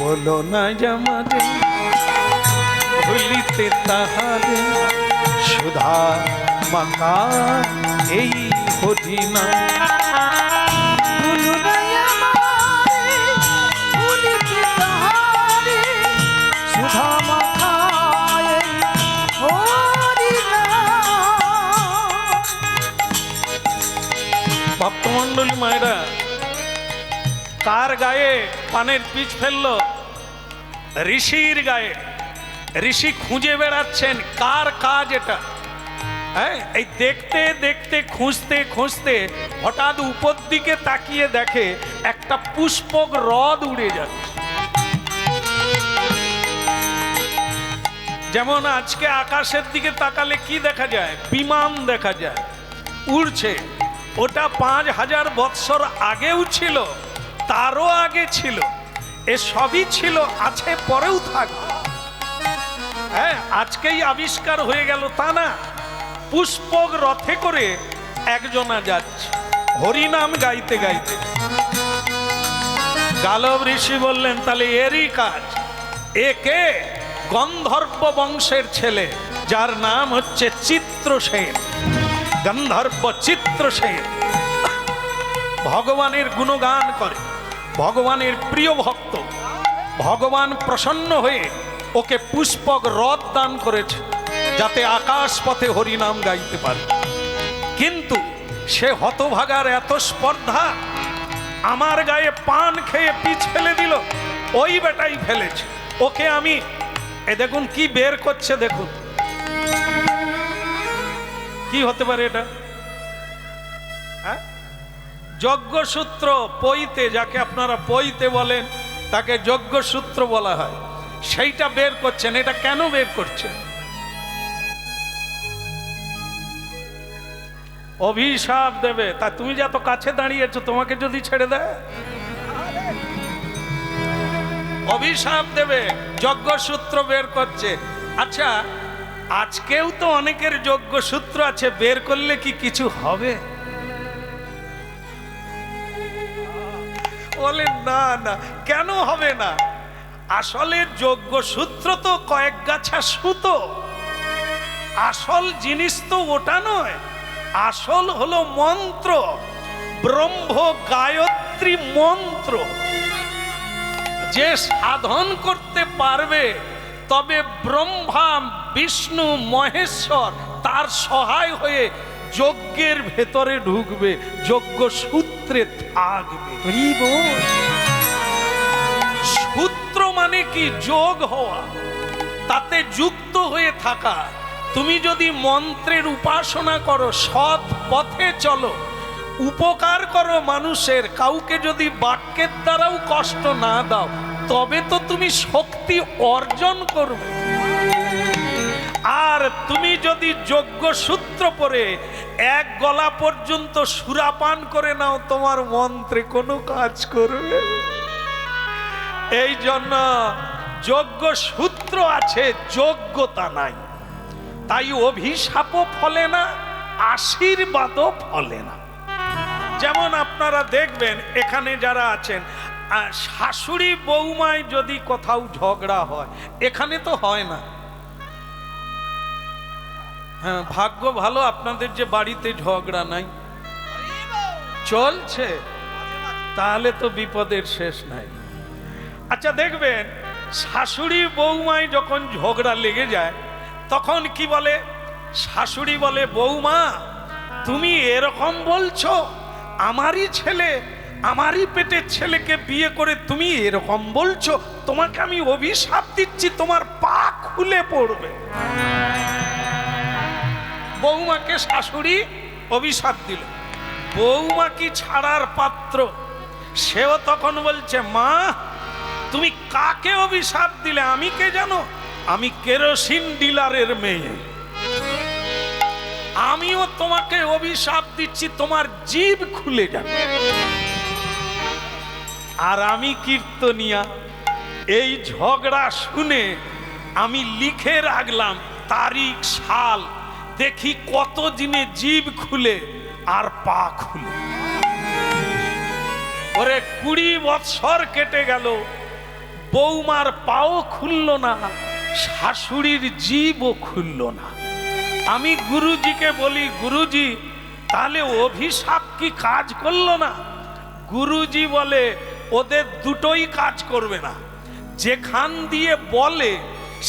হলো না জামারে ভুলিতে তাহারে সুধা মাকা এই হরিনা সুধা মাখা এই হরিনা। ভক্তমণ্ডলী মায়েরা, কার গায়ে পানের পিচ ফেললো? ঋষির গায়ে। ঋষি খুঁজে বেড়াচ্ছেন কার কাজ এটা। হ্যাঁ, এই দেখতে দেখতে খুঁজতে খুঁজতে হঠাৎ উপর দিকে তাকিয়ে দেখে একটা পুষ্পক হ্রদ উড়ে যাচ্ছে। যেমন আজকে আকাশের দিকে তাকালে কি দেখা যায়? বিমান দেখা যায়, উড়ছে। ওটা 5000 বৎসর আগেও ছিল, তারও আগে ছিল, এ সবই ছিল, আছে, পরেও থাকবে। হ্যাঁ, আজকেই আবিষ্কার হয়ে গেল তা না। পুষ্পক রথে করে একজনা যাচ্ছে হরিনাম গাইতে গাইতে। গালব ঋষি বললেন, তাহলে এরই কাজ। একে গন্ধর্ব বংশের ছেলে, যার নাম হচ্ছে চিত্রসেন, গন্ধর্ব চিত্রসেন। ভগবানের গুণগান করে, ভগবানের প্রিয় ভক্ত। ভগবান প্রসন্ন হয়ে ওকে পুষ্পক রথ দান করেছে, যাতে আকাশ পথে হরিনাম গাইতে পারে। কিন্তু সে হতভাগার এত স্পর্ধা, আমার গায়ে পান খেয়ে পিছ ফেলে দিল। ওই বেটাই ফেলেছে ওকে। আমি এ দেখুন কি বের করছে, দেখুন কি হতে পারে এটা? যজ্ঞসূত্র, পৈতে, যাকে আপনারা পৈতে বলেন তাকে যজ্ঞসূত্র বলা হয়, সেইটা বের করছেন। এটা কেন বের করছেন? অভিশাপ দেবে। তা তুমি যত কাছে দাঁড়িয়েছো, তোমাকে যদি ছেড়ে দেয় অভিশাপ দেবে। যজ্ঞসূত্র বের করছে। আচ্ছা, আজকেও তো অনেকের যজ্ঞসূত্র আছে, বের করলে কি কিছু হবে? বলে না না, কেন হবে না? আসলে যজ্ঞসূত্র তো কয়েক গাছা সুতো, আসল জিনিস তো ওটা নয়। আসল হলো মন্ত্র, ব্রহ্ম গায়ত্রী মন্ত্র। যে সাধন করতে পারবে, তবে ব্রহ্মা বিষ্ণু মহেশ্বর তার সহায় হয়ে যজ্ঞের ভেতরে ঢুকবে, যজ্ঞ সূত্রে থাকবে। সূত্র মানে কি? যোগ হওয়া, তাতে যুক্ত হয়ে থাকা। তুমি যদি মন্ত্রের উপাসনা করো, সৎ পথে চলো, উপকার করো মানুষের, কাউকে যদি বাক্যের দ্বারাও কষ্ট না দাও, তবে তো তুমি শক্তি অর্জন করবে। আর তুমি যদি যজ্ঞ সূত্র পরে এক গলা পর্যন্ত সুরাপান করে নাও, তোমার মন্ত্রে কোনো কাজ করবে। এই জন্য যজ্ঞ সূত্র আছে, যোগ্যতা নাই। তাই অভিশাপও ফলে না, আশীর্বাদও ফলে না। যেমন আপনারা দেখবেন এখানে যারা আছেন, শাশুড়ি বৌমায় যদি কোথাও ঝগড়া হয়, এখানে তো হয় না। হ্যাঁ, ভাগ্য ভালো আপনাদের যে বাড়িতে ঝগড়া নাই, চলছে, তাহলে তো বিপদের শেষ নাই। আচ্ছা, দেখবেন শাশুড়ি বৌমায় যখন ঝগড়া লেগে যায়, তখন কি বলে? শাশুড়ি বলে, বৌমা তুমি এরকম বলছো, আমারই ছেলে, আমারই পেটের ছেলেকে বিয়ে করে তুমি এরকম বলছো, তোমাকে আমি অভিশাপ দিচ্ছি, তোমার পা খুলে পড়বে। বৌমাকে শাশুড়ি অভিশাপ দিল। বৌমা কি ছাড়ার পাত্র? সেও তখন বলছে, মা তুমি কাকে অভিশাপ দিলে? আমি কে জানো? আমি কেরোসিন ডিলারের মেয়ে, আমিও তোমাকে অভিশাপ দিচ্ছি, তোমার জিভ খুলে যাবে। আর আমি কীর্তনিয়া, এই ঝগড়া শুনে আমি লিখে রাখলাম তারিখ সাল, দেখি কত দিনে জিভ খুলে আর পা খুলে। ওরে 20 বৎসর কেটে গেল, বৌমার পাও খুলল না, শাশুড়ির জিভও খুলল না। আমি গুরুজিকে বলি, গুরুজি তাহলে অভিশাপ কি কাজ করলো না? গুরুজি বলে ওদের দুটোই কাজ করবে না। যেখান দিয়ে বলে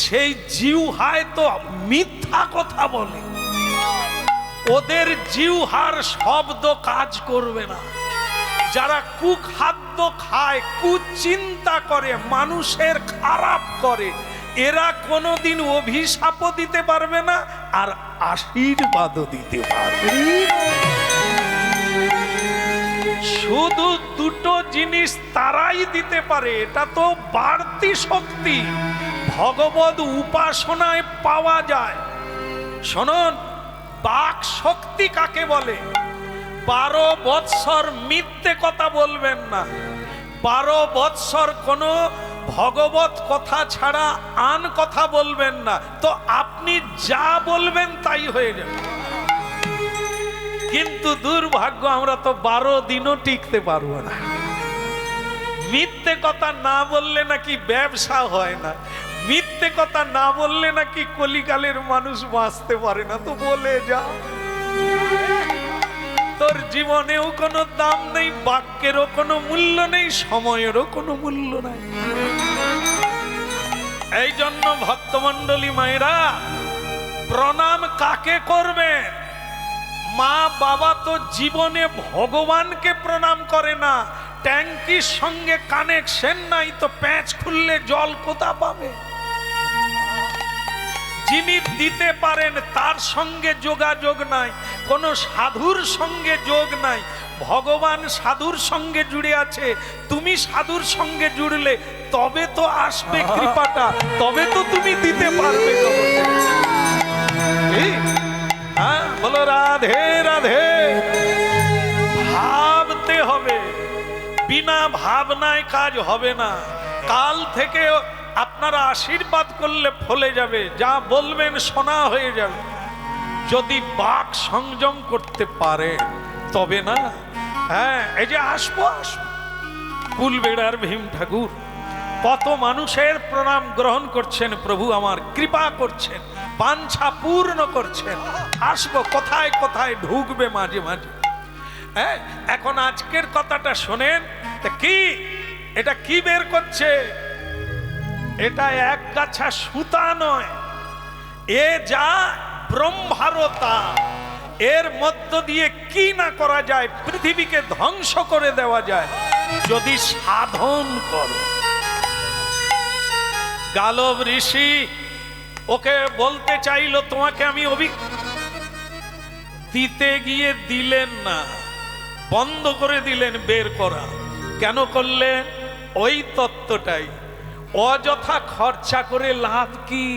সেই জিহ্বায় তো মিথ্যা কথা বলে, ওদের জিহ্বার শব্দ কাজ করবে না। যারা কুখাদ্য খায়, কুচিন্তা করে, মানুষের খারাপ করে, এরা কোনোদিন অভিশাপও দিতে পারবে না আর আশীর্বাদও দিতে পারবে। শুধু দুটো জিনিস তারাই দিতে পারে, এটা তো বাড়তি শক্তি ভগবত উপাসনায় পাওয়া যায়। শুনুন, বাক শক্তি কাকে বলে? 12 বৎসর মিথ্যে কথা বলবেন না, 12 বৎসর কোনো ভগবত কথা ছাড়া আন কথা বলবেন না, তো আপনি যা বলবেন তাই হয়ে যাবে। কিন্তু দুর্ভাগ্য, আমরা তো 12 দিনও টিকতে পারবো না। মিথ্যে কথা না বললে নাকি ব্যবসা হয় না, মিথ্যে কথা না বললে নাকি কলিকালের মানুষ বাঁচতে পারে না। তো বলে যা, তোর জীবনেও কোনো দাম নেই, বাক্যেরও কোনো মূল্য নেই, সময়েরও কোনো মূল্য নাই। এই জন্য ভক্তমণ্ডলী মায়েরা, প্রণাম কাকে করবেন? মা বাবা তো জীবনে ভগবানকে প্রণাম করে না। ট্যাঙ্কির সঙ্গে কানেকশন নাই, তো প্যাঁচ খুললে জল কোথা পাবে? যিনি দিতে পারেন তার সঙ্গে যোগাযোগ নাই, কোন সাধুর সঙ্গে যোগ নাই। ভগবান সাধুর সঙ্গে জুড়ে আছে, তুমি সাধুর সঙ্গে জুড়লে তবে তো আসবে কৃপাটা, তবে তো তুমি দিতে পারবে। হ্যাঁ, বলো রাধে রাধে। ভাবতে হবে, বিনা ভাবনায় কাজ হবে না। কাল থেকে আপনারা আশীর্বাদ করলে ফলে যাবে, যা বলবেন শোনা হয়ে যাবে। যদি বাক সংযম করতে পারে তবে না। হ্যাঁ, এই যে আসবো কুলবেড়ার ভীম ঠাকুর কত মানুষের প্রণাম গ্রহণ করছেন, প্রভু আমার কৃপা করছেন, বাঞ্ছা পূর্ণ করছেন। আসবো, কোথায় কোথায় ঢুকবে মাঝে মাঝে। হ্যাঁ, এখন আজকের কথাটা শোনেন। কি এটা কি বের করছে? এটা এক গাছা সুতা নয়, এ যা ব্রহ্মারতা। এর মধ্য দিয়ে কি না করা যায়, পৃথিবীকে ধ্বংস করে দেওয়া যায় যদি সাধন করো। গালব ঋষি ওকে বলতে চাইলো তোমাকে আমি দিতে গিয়ে দিলেন না, বন্ধ করে দিলেন বের করা। কেন করলেন? ওই তত্ত্বটাই, অযথা খরচা করে লাভ কি?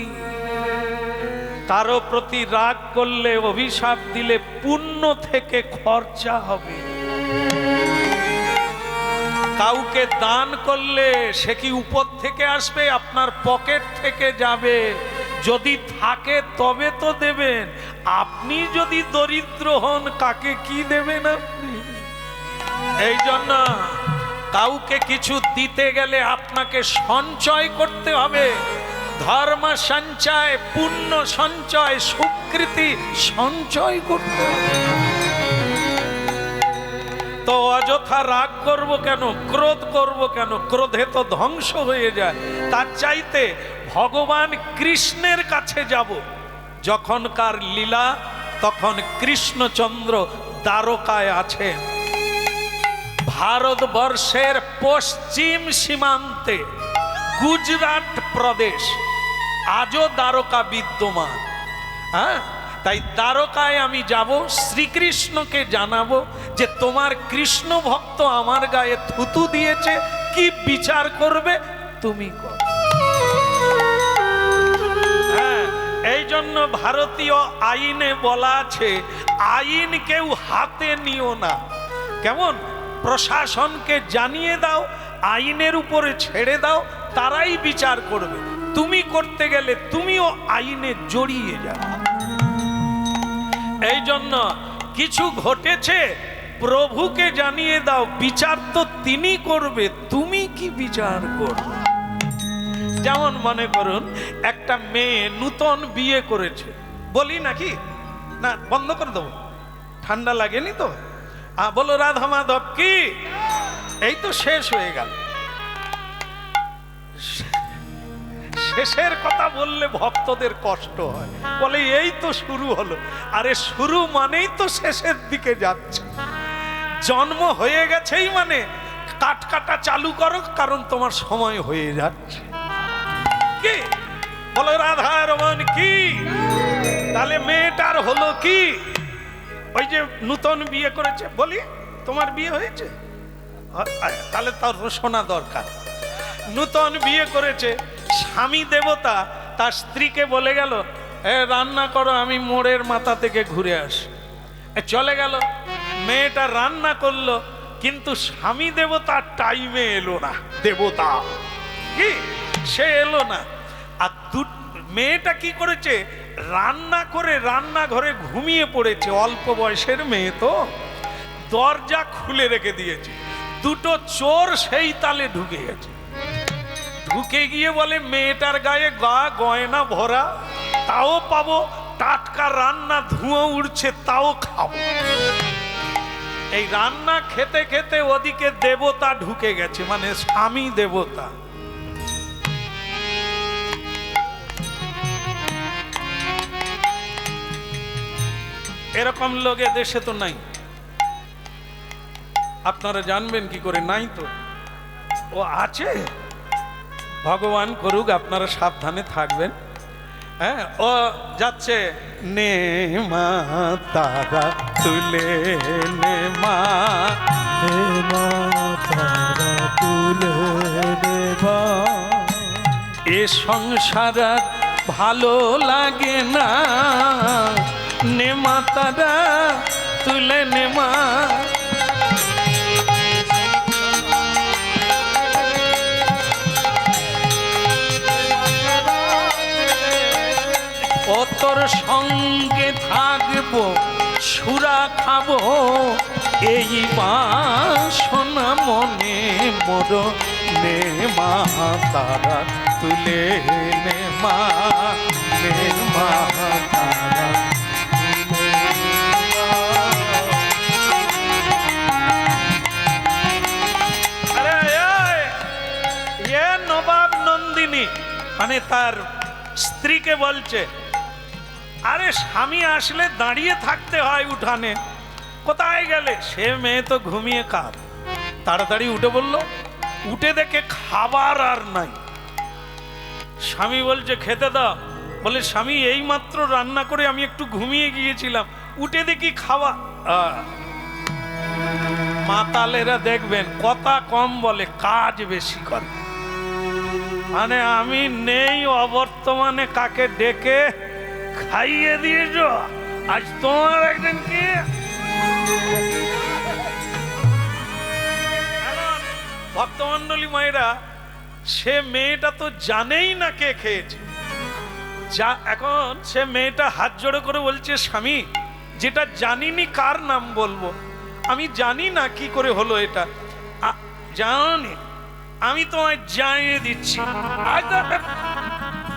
কারো প্রতি রাগ করলে, অভিশাপ দিলে পুণ্য থেকে খরচা হবে। কাউকে দান করলে সে কি উপর থেকে আসবে? আপনার পকেট থেকে যাবে। যদি থাকে তবে তো দেবেন। আপনি যদি দরিদ্র হন, কাকে কি দেবেন আপনি? এই জন্য কাউকে কিছু দিতে গেলে আপনাকে সঞ্চয় করতে হবে। ধর্ম সঞ্চয়, পুণ্য সঞ্চয়, সুকৃতি সঞ্চয় করতে হবে। তো অযথা রাগ করব কেন, ক্রোধ করব কেন? ক্রোধে তো ধ্বংস হয়ে যায়। তার চাইতে ভগবান কৃষ্ণের কাছে যাব। যখনকার লীলা, তখন কৃষ্ণচন্দ্র দ্বারকায় আছেন। ভারতবর্ষের পশ্চিম সীমান্তে গুজরাট প্রদেশ আজও দ্বারকা বিদ্যমান। হ্যাঁ, তাই দ্বারকায় আমি যাব, শ্রীকৃষ্ণকে জানাবো যে তোমার কৃষ্ণ ভক্ত আমার গায়ে থুতু দিয়েছে, কি বিচার করবে তুমি কর। হ্যাঁ, এই জন্য ভারতীয় আইনে বলা আছে, আইন কেউ হাতে নিও না। কেমন? প্রশাসনকে জানিয়ে দাও, আইনের উপরে ছেড়ে দাও, তারাই বিচার করবে। তুমি করতে গেলে তুমিও আইনে জড়িয়ে যাবে। এই জন্য কিছু ঘটেছে, প্রভুকে জানিয়ে দাও, বিচার তো তিনি করবে, তুমি কি বিচার করবে? যেমন মনে করুন একটা মেয়ে নূতন বিয়ে করেছে, বলি নাকি না বন্ধ করে দেবো, ঠান্ডা লাগেনি তো? বলো রাধা মাধব কি, এই তো শেষ হয়ে গেল। শেষের কথা বললে ভক্তদের কষ্ট হয়, বলে এই তো শুরু হলো। আরে শুরু মানেই তো শেষের দিকে যাচ্ছে। জন্ম হয়ে গেছেই মানে কাট কাটা চালু করো, কারণ তোমার সময় হয়ে যাচ্ছে। কি বলো রাধা রমন কি? তাহলে মেয়েটার হলো কি, ওই যে নূতন বিয়ে করেছে, বলি তোমার বিয়ে হয়েছে? তাহলে তার শোনা দরকার। নূতন বিয়ে করেছে, স্বামী দেবতা তার স্ত্রীকে বলে গেল রান্না করো, আমি মোড়ের মাথা থেকে ঘুরে আসি। চলে গেল, মেয়েটা রান্না করলো, কিন্তু স্বামী দেবতা টাইমে এলো না। দেবতা কি সে এলো না। আর মেয়েটা কি করেছে, রান্না করে রান্নাঘরে ঘুমিয়ে পড়েছে। অল্প বয়সের মেয়ে তো, দরজা খুলে রেখে দিয়েছে। দুটো চোর সেই তালে ঢুকে গেছে। ঢুকে গিয়ে বলে মেয়েটার গায়ে গয়না ভরা, তাও পাবো, টাটকা রান্না ধুঁয়ো উঠছে তাও খাবো। এই রান্না খেতে খেতে ওদিকে দেবতা ঢুকে গেছে, মানে স্বামী দেবতা। এরকম লোক দেশে তো নাই, আপনারা জানবেন কি করে? নাই তো, ও আছে, ভগবান করুক, আপনারা সাবধানে থাকবেন। হ্যাঁ, ও যাচ্ছে, নে মা তারা তুলে নে মা, হে মা তারা তুলে দেবা, এ সংসার আর ভালো লাগে না, নে মা তারা তুলে নে মা। ও তোর সঙ্গে থাকবো, সুরা খাবো, এই বাসনা মনে মোর, নে মা তারা তুলে নে মা, নে মা তারা তুলে মা। আরে এ নবাব নন্দিনী মানে তার স্ত্রীকে বলছে, আরে স্বামী আসলে দাঁড়িয়ে থাকতে হয় উঠানে, কোথায় গেলে? সে মেয়ে তো ঘুমিয়ে কাঁদ। তাড়াতাড়ি উঠে বলল, উঠে দেখে খাবার আর নাই। স্বামী বলছে খেতে দাও। বলে স্বামী এই মাত্র রান্না করে আমি একটু ঘুমিয়ে গিয়েছিলাম, উঠে দেখি খাওয়া। মাতালেরা দেখবেন কথা কম বলে, কাজ বেশি করে। মানে আমি নেই অবর্তমানে কাকে ডেকে খাইয়ে দিয়েছ, আজ তোমার একদিন কি? ভক্তমন্ডলী মায়েরা, সে মেয়েটা তো জানেই না কে খেয়েছে। যা এখন সে মেয়েটা হাত জোড়ো করে বলছে, স্বামী যেটা জানিনি কার নাম বলবো, আমি জানি না কি করে হলো এটা, জানি আমি তোমায় জানিয়ে দিচ্ছি।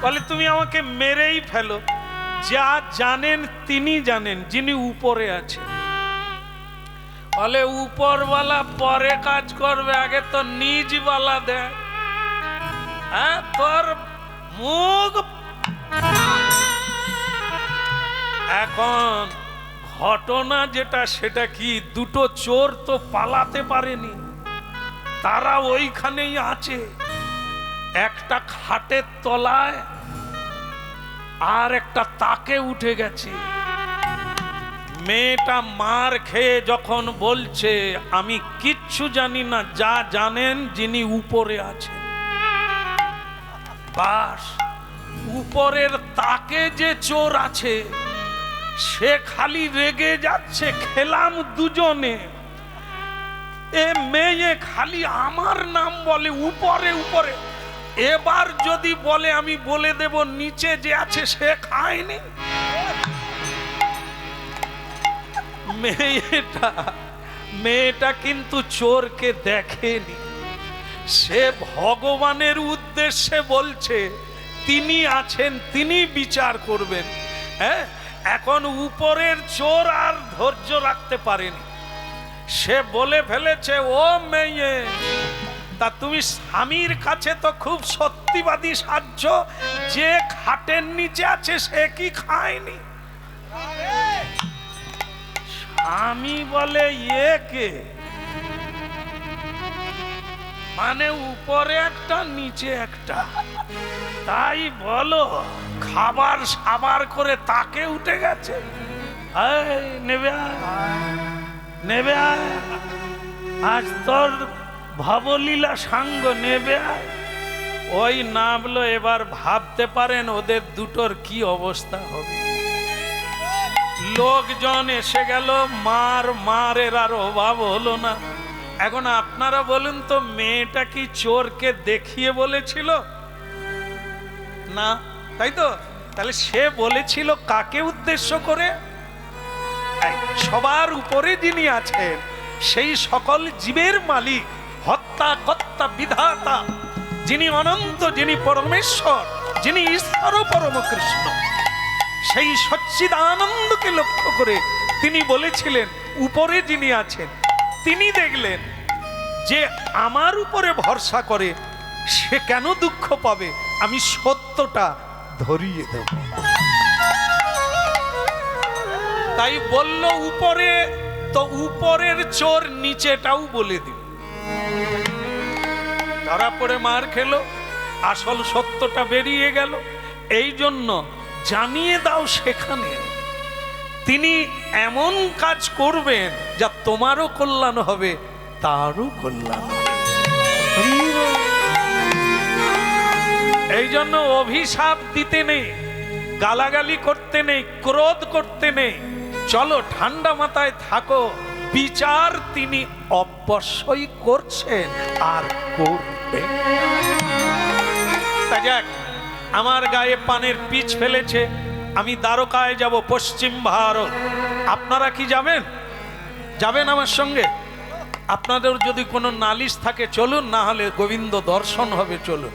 বলে তুমি আমাকে মেরেই ফেলো, যা জানেন তিনি জানেন, যিনি উপরে আছেন। বলে উপরওয়ালা পরে কাজ করবে, আগে তো নিজওয়ালা দেখ। হ্যাঁ, তোর মুখ। এখন ঘটনা যেটা সেটা কি, দুটো চোর তো পালাতে পারেনি, তারা ওইখানেই আছে, একটা খাটের তলায় আর একটা তাকে উঠে গেছে। মেয়েটা মার খেয়ে যখন বলছে আমি কিচ্ছু জানি না, যা জানেন যিনি উপরে আছেন। বাস, উপরের তাকে যে চোর আছে সে খালি রেগে যাচ্ছে, খেলাম দুজনে, এ মেয়ে খালি আমার নাম বলে উপরে উপরে। এবার যদি বলে আমি বলে দেব নিচে যে আছে সে খায়নি। মেয়েটা কিন্তু চোরকে দেখেনি, সে ভগবানের উদ্দেশ্যে বলছে, তিনি আছেন, তিনি বিচার করবেন। হ্যাঁ, এখন উপরের চোর আর ধৈর্য রাখতে পারেনি, সে বলে ফেলেছে, ও মেয়ে, তা তুমি স্বামীর কাছে তো খুব সত্যিবাদী সাজছ, যে খাটের নিচে আছে সে কি খায়নি? স্বামী বলে, এ কে? মানে উপরে একটা নিচে একটা, তাই বলো খাবার সাবার করে তাকে উঠে গেছে। এই নেবে আয়, নেবে আয়, আজ তোর ভবলীলা সাঙ্গ, নেবে আয়। ওই নামলো। এবার ভাবতে পারেন ওদের দুটোর কি অবস্থা হবে। লোকজন এসে গেল, মারের আর অভাব হলো না। এখন আপনারা বলুন তো, মেয়েটা কি চোরকে দেখিয়ে বলেছিল? না, তাই তো? তাহলে সে বলেছিল কাকে উদ্দেশ্য করে? সবার উপরে যিনি আছেন, সেই সকল জীবের মালিক, হত্যা কর্তা বিধাতা, যিনি অনন্ত, যিনি পরমেশ্বর, যিনি ঈশ্বর পরম কৃষ্ণ, সেই সচ্চিদানন্দকে লক্ষ্য করে তিনি বলেছিলেন, উপরে যিনি আছেন তিনি দেখলেন যে আমার উপরে ভরসা করে সে কেন দুঃখ পাবে, আমি সত্যটা ধরিয়ে দেব। তাই বলল উপরে, তো উপরের চোর নিচেটাও বলে দিল। ধরা পড়ে মার খেলো, আসল সত্যটা বেরিয়ে গেল। এই জন্য জানিয়ে দাও সেখানে তিনি এমন কাজ করবেন যা তোমারও কল্যাণ হবে, তারও কল্যাণ হবে। এই জন্য অভিশাপ দিতে নেই, গালাগালি করতে নেই, ক্রোধ করতে নেই। চলো ঠান্ডা মাথায় থাকো, বিচার তিনি অবশ্যই করছেন আর করবেন। তা যাক, আমার গায়ে পানের পিচ ফেলেছে, আমি দ্বারকায় যাব, পশ্চিম ভারত। আপনারা কি যাবেন? যাবেন আমার সঙ্গে? আপনাদের যদি কোনো নালিশ থাকে চলুন, না হলে গোবিন্দ দর্শন হবে, চলুন।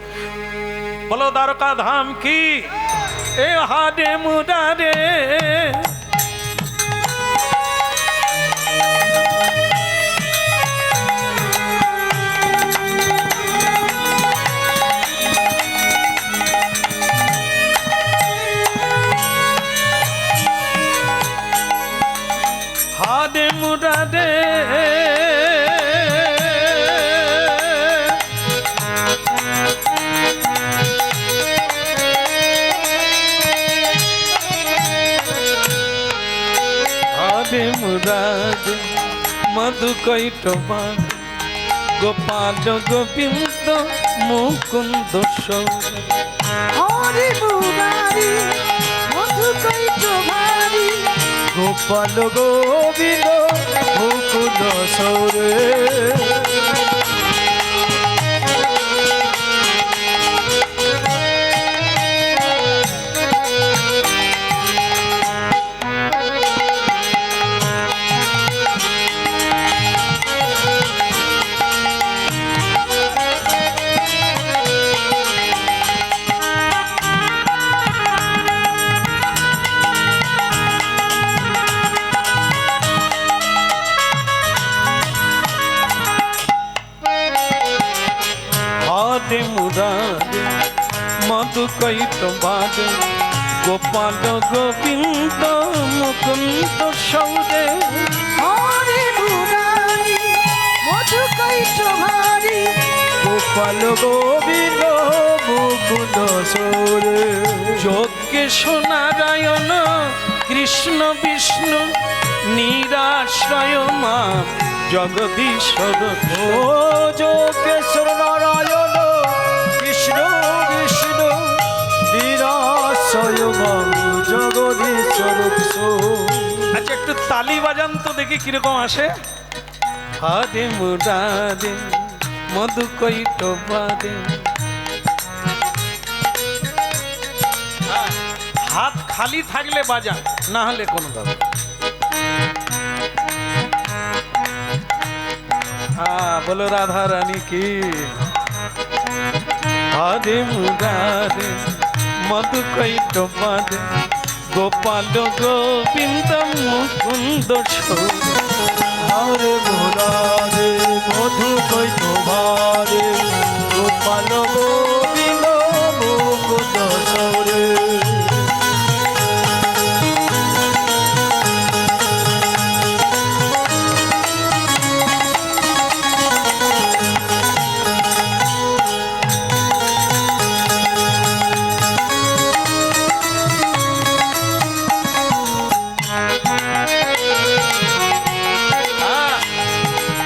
বলো দ্বারকা ধাম কি? এ হাডে মুরারে হাডে মুরারে মুরাদে মধু কৈটবা গোপাল গোবিন্দ মুকুন্দ হরি মুরারি মধু কৈটভারি গোপাল গোবিন্দ মুকুন্দ সৌরে। মুরারে মধু কৈটবারে গোপাল গোবিন্দ মুকুন্দ সৌরে। হরি মুরারি মধু কৈটভারি গোপাল গোবিন্দ মুকুন্দ সৌরে। যজ্ঞেশ নারায়ণ কৃষ্ণ বিষ্ণু নিরাশ্রয় মা জগদীশ্বর। ও যোগেশ্বর নারায়ণ কৃষ্ণ বিষ্ণু নিরাশ্রয় মা জগদীশ্বর। আচ্ছা, একটু তালি বাজান তো দেখি কিরকম আসে। হাদে মুরাদে মধু কৈটবারে। হাত খালি থাকলে বাজান, না হলে কোনো ব্যাপার। হ্যাঁ, বলো রাধা রানী কি। হরে মুরারে মধুকৈটবারে গোপাল গোবিন্দ মুকুন্দ সৌরে হরে মুরারে মধু কৈতভারে গোপাল গোবিন্দ মুকুন্দ সৌরে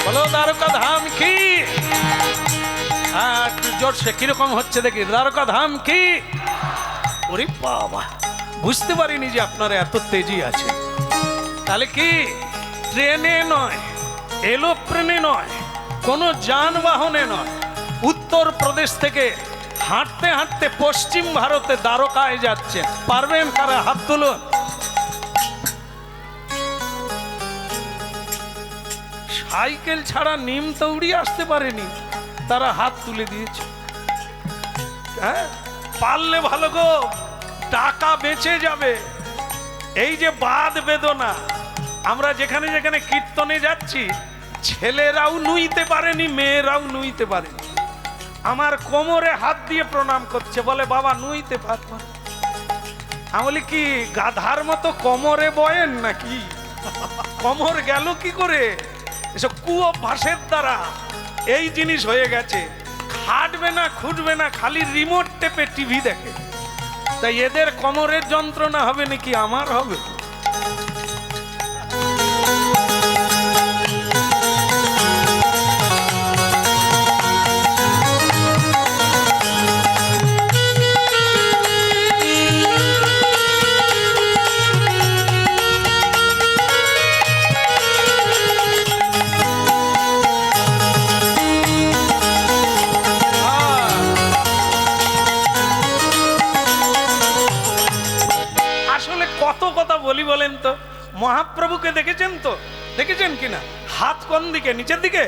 বলো দ্বারকা ধাম কি? একটু জোরসে কিরকম হচ্ছে দেখি, দ্বারকা ধাম কি? ওরে বাবা, বুঝতে পারিনি যে আপনারা এত তেজি আছে। তাহলে কি ট্রেনে নয়, এরোপ্লেনে নয়, কোনো যানবাহনে নয়, উত্তর প্রদেশ থেকে হাঁটতে হাঁটতে পশ্চিম ভারতে দ্বারকায় যাচ্ছেন। পারবেন কারা? হাত তুলুন। সাইকেল ছাড়া নিম তৌড়ি আসতে পারেনি, তারা হাত তুলে দিয়েছে। হ্যাঁ, পারলে ভালো গো, টাকা বেঁচে যাবে। এই যে বাদ বেদনা, আমরা যেখানে যেখানে কীর্তনে যাচ্ছি, ছেলেরাও নুইতে পারেনি, মেয়েরাও নুইতে পারেনি। আমার কোমরে হাত দিয়ে প্রণাম করছে, বলে বাবা নুইতে পারবো না। আমি বলি কি গাধার মতো কোমরে বয়েন নাকি? কোমর গেল কি করে? এসব কুঅভ্যাসের দ্বারা এই জিনিস হয়ে গেছে। খাটবে না, খুঁজবে না, খালি রিমোট টেপে টিভি দেখে। তাই এদের কোমরের যন্ত্রণা হবে নাকি আমার হবে? বলি বলেন তো, মহাপ্রভুকে দেখেছেন তো? দেখেছেন কিনা? হাত কোন দিকে? নিচের দিকে,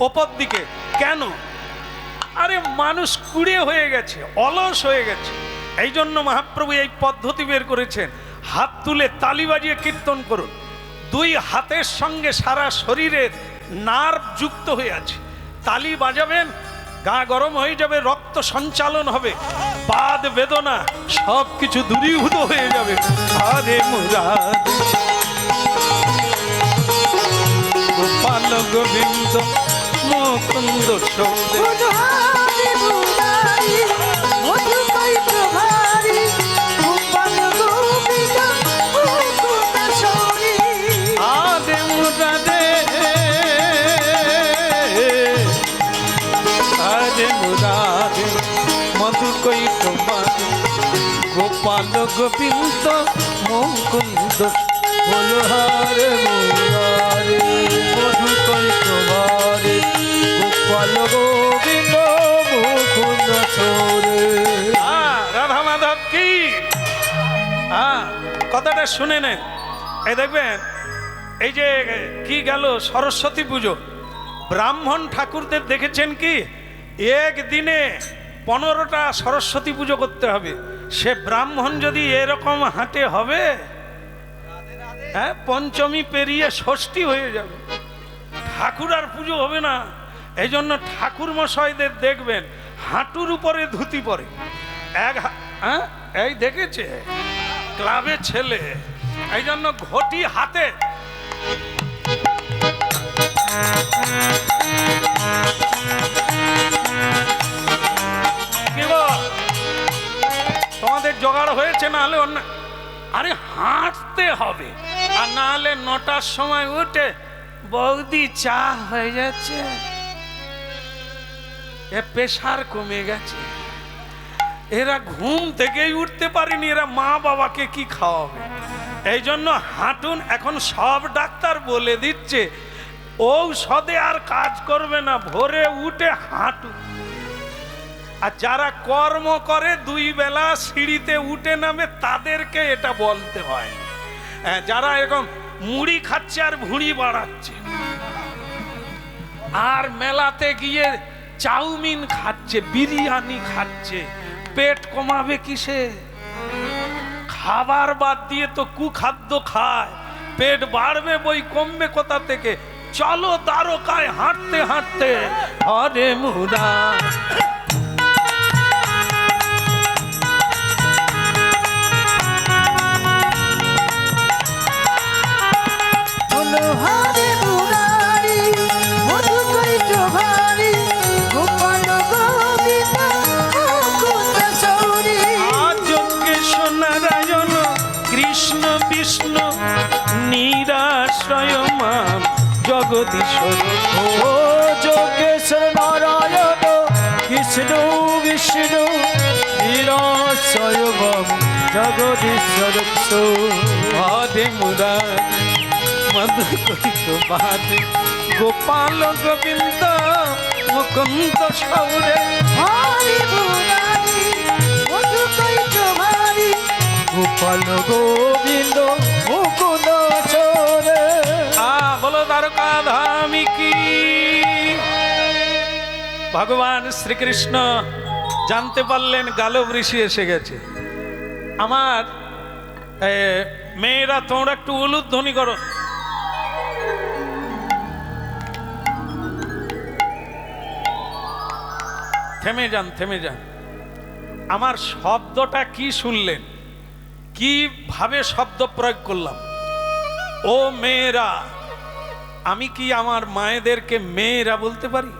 ওপর দিকে? কেন? আরে মানুষ কুড়ে হয়ে গেছে, অলস হয়ে গেছে। এই জন্য মহাপ্রভু এই পদ্ধতি বের করেছেন, হাত তুলে তালি বাজিয়ে কীর্তন করুন। দুই হাতের সঙ্গে সারা শরীরের নার্ভ যুক্ত হয়ে আছে। তালি বাজাবেন, গা গরম হয়ে যাবে, রক্ত সঞ্চালন হবে, বাদ বেদনা সব কিছু দূরীভূত হয়ে যাবে। হরে মুরারে গোপাল গোবিন্দ মুকুন্দ সৌরে হরে মুরারি মধু কৈতভারি গোপাল গোবিন্দ মুকুন্দ সৌরে। হরে মুরারে হরে মুরারে মধু কৈতভারি গোপাল গোবিন্দ মুকুন্দ। বলো হরে মুরারে মধু কৈতভারে গোপাল গোবিন্দ মুকুন্দ সৌরে। রাধা মাধব কি? কথাটা শুনে নেন। এই দেখবেন, এই যে কি গেল সরস্বতী পুজো, ব্রাহ্মণ ঠাকুরদের দেখেছেন কি একদিনে 15টা সরস্বতী পুজো করতে হবে। সে ব্রাহ্মণ যদি এরকম হাঁটে হবে, হ্যাঁ, পঞ্চমী পেরিয়ে ষষ্ঠী হয়ে যাবে, ঠাকুর আর পুজো হবে না। এই জন্য ঠাকুর মশাইদের দেখবেন হাঁটুর উপরে ধুতি পরে। এই দেখেছে ক্লাবের ছেলে, এই জন্য ঘটি হাতে। কি গো, তোমাদের জোগাড় হয়েছে? না হলে অন্য, আরে হাঁটতে হবে। আর না হলে 9টার সময় উঠে বৌদি চা হয়ে যাচ্ছে, এ প্রেশার কমে গেছে। এরা ঘুম থেকেই উঠতে পারেনি, এরা মা বাবাকে কি খাওয়াবে? এই জন্য হাঁটুন। এখন সব ডাক্তার বলে দিচ্ছে ঔষধে আর কাজ করবে না, ভোরে উঠে হাঁটুন। আর যারা কর্ম করে 2 বেলা সিঁড়িতে উঠে নামে, তাদেরকে এটা বলতে হয়। যারা এরকম মুড়ি খাচ্ছে আর ভুঁড়ি বাড়াচ্ছে, আর মেলাতে গিয়ে চাউমিন খাচ্ছে, বিরিয়ানি খাচ্ছে, পেট কমাবে কিসে? খাবার বাদ দিয়ে তো কুখাদ্য খায়, পেট বাড়বে বই কমবে কোথা থেকে? চলো দ্বারকায় হাঁটতে হাঁটতে হরে মুরা। বলো হরে মুরারি মধু কৈত ভারি গোপাল গোবিন্দ মুকুন্দ চৌরি। যজ্ঞেশ্বর নারায়ণ কৃষ্ণ বিষ্ণু নিরাশ্রয় মাম জগদীশ্বর। ও যোগেশ্বর নারায়ণ কৃষ্ণ বিষ্ণু নিরাশ্রয় মাম জগদীশ্বর। হরে মুরারি মধু কৈত ভারি গোপাল গোবিন্দ মুকুন্দ সৌরে। হরে মুরারি মধু কৈত ভারি গোপাল গোবিন্দ মুকুন্দ চোরে। বলো দ্বারকা ধামি কি। ভগবান শ্রীকৃষ্ণ জানতে পারলেন গালব ঋষি এসে গেছে। আমার মেয়েরা তোমরা একটু উলুধ্বনি করো। থেমে যান, থেমে যান। আমার শব্দটা কি শুনলেন? কিভাবে শব্দ প্রয়োগ করলাম? ও মেয়েরা। আমি কি আমার মায়েদেরকে মেয়েরা বলতে পারি?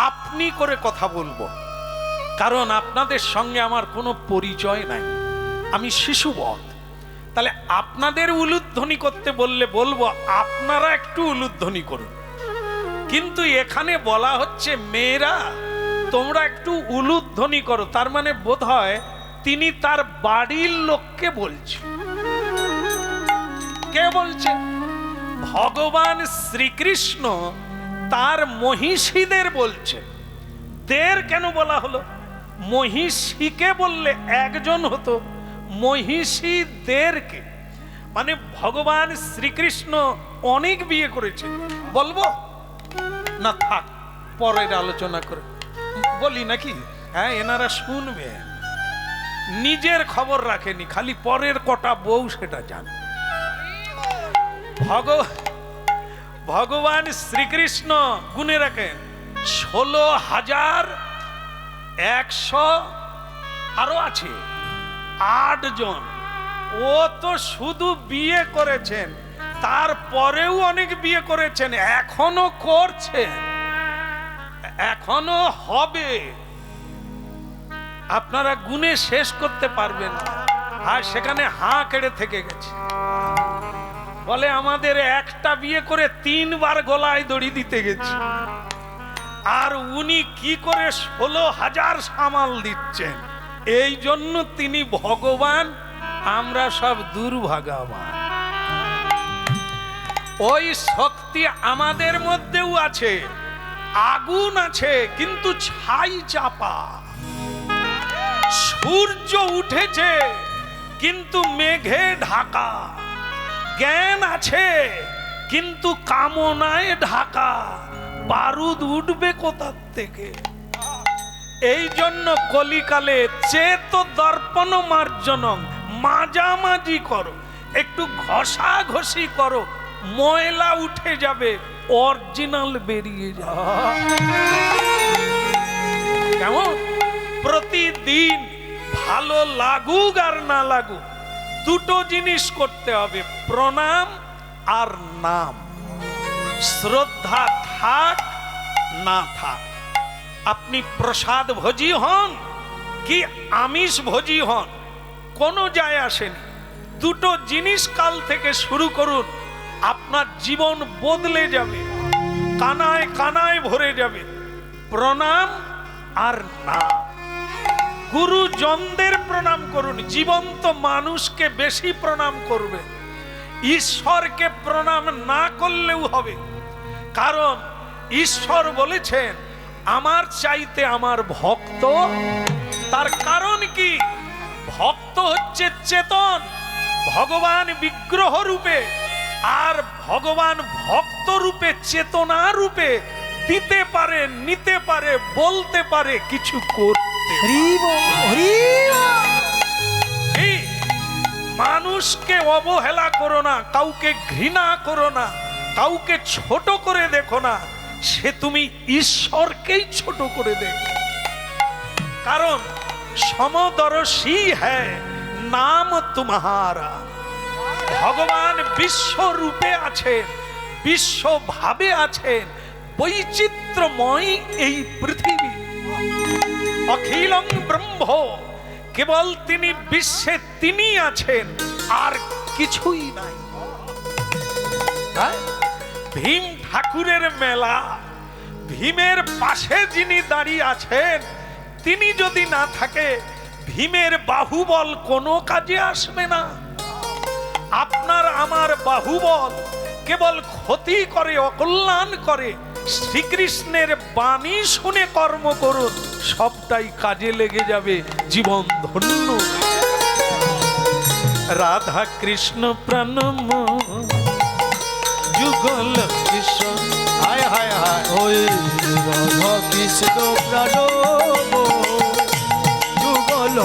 আপনি করে কথা বলবো, কারণ আপনাদের সঙ্গে আমার কোনো পরিচয় নাই, আমি শিশুবৎ। তাহলে আপনাদের উলুধ্বনি করতে বললে বলবো আপনারা একটু উলুধ্বনি করুন। কিন্তু এখানে বলা হচ্ছে মেয়েরা তোমরা একটু উলুধ্বনি করো, তার মানে বোধ হয় তিনি তার বাড়ির লোককে বলছে। কে বলছে? ভগবান শ্রীকৃষ্ণ তার মহিষীদের বলছে। দের কেন বলা হলো? মহিষীকে বললে একজন হতো, মহিষীদেরকে মানে ভগবান শ্রীকৃষ্ণ অনেক বিয়ে করেছেন। বলবো না থাক, পরের আলোচনা করে বলি নাকি? হ্যাঁ, এনারা শুনবে। নিজের খবর রাখেনি, খালি পরের কটা বউ সেটা জানে। ভগবান শ্রীকৃষ্ণ গুণে রাখেন 16,100 আরো আছে 8 জন। ও তো শুধু বিয়ে করেছেন, তারপরেও অনেক বিয়ে করেছেন, এখনো করছেন, এখনো হবে। আপনারা গুণে শেষ করতে পারবেন না। আর সেখানে হাঁ কেড়ে থেকে গেছে। বলে আমাদের একটা বিয়ে করে 3 বার গলায় দড়ি দিতে গেছে, আর উনি কি করে 16,000 সামাল দিচ্ছেন। এই জন্য তিনি ভগবান, আমরা সব দুর্ভাগাবান। ওই শক্তি আমাদের মধ্যেও আছে, আগুন আছে, কিন্তু ছাই চাপা। সূর্য উঠেছে কিন্তু মেঘে ঢাকা। জ্ঞান আছে কিন্তু কামনায় ঢাকা। বারুদ উঠবে কোথা থেকে? এই জন্য কলিকালে চেত দর্পণ মার্জনম, মাঝামাঝি করো, একটু ঘষাঘষি করো, ময়লা উঠে যাবে, অরিজিনাল বেরিয়ে যাবে। কেমন? প্রতিদিন ভালো লাগুক আর না লাগুক, দুটো জিনিস করতে হবে, প্রণাম আর নাম। শ্রদ্ধা থাক না থাক, আপনি প্রসাদ ভোজি হন কি আমিষ ভোজি হন, কোনো যায় আসেনি। দুটো জিনিস কাল থেকে শুরু করুন, আপনার জীবন বদলে যাবে, কানায় কানায় ভরে যাবে। প্রণাম আর নাম। গুরুজনদের প্রণাম করুন, জীবন্ত মানুষকে বেশি প্রণাম করবে। ঈশ্বরকে প্রণাম না করলেও হবে, কারণ ঈশ্বর বলেছেন আমার চাইতে আমার ভক্ত। তার কারণ কি? ভক্ত হচ্ছে চেতন, ভগবান বিগ্রহ রূপে, আর ভগবান ভক্ত রূপে, চেতনা রূপে দিতে পারে, নিতে পারে, বলতে পারে, কিছু করতে পারে। হরি বল, হরি বল। এই মানুষকে অবহেলা করো না, কাউকে ঘৃণা করো না, কাউকে ছোট করে দেখো না, সে তুমি ঈশ্বরকেই ছোট করে দেখো। কারণ সমদর্শী হ্যায় নাম তোমারা। ভগবান বিশ্বরূপে আছেন, বিশ্বভাবে আছেন, বৈচিত্র্যময় এই পৃথিবী। অখিলং ব্রহ্ম, কেবল তিনি বিশ্বে তিনি আছেন, আর কিছুই নাই। ভীম ঠাকুরের মেলা, ভীমের পাশে যিনি দাঁড়িয়ে আছেন, তিনি যদি না থাকে, ভীমের বাহুবল কোনো কাজে আসবে না। আপনার আমার বাহুবল কেবল ক্ষতি করে, অকল্যাণ করে। শ্রীকৃষ্ণের বাণী শুনে কর্ম করুন, সবটাই কাজে লেগে যাবে, জীবন ধন্য। রাধা কৃষ্ণ প্রণম যুগল কিশোর। হায় হায় হায় ওই রাধা কৃষ্ণ প্রণব যুগল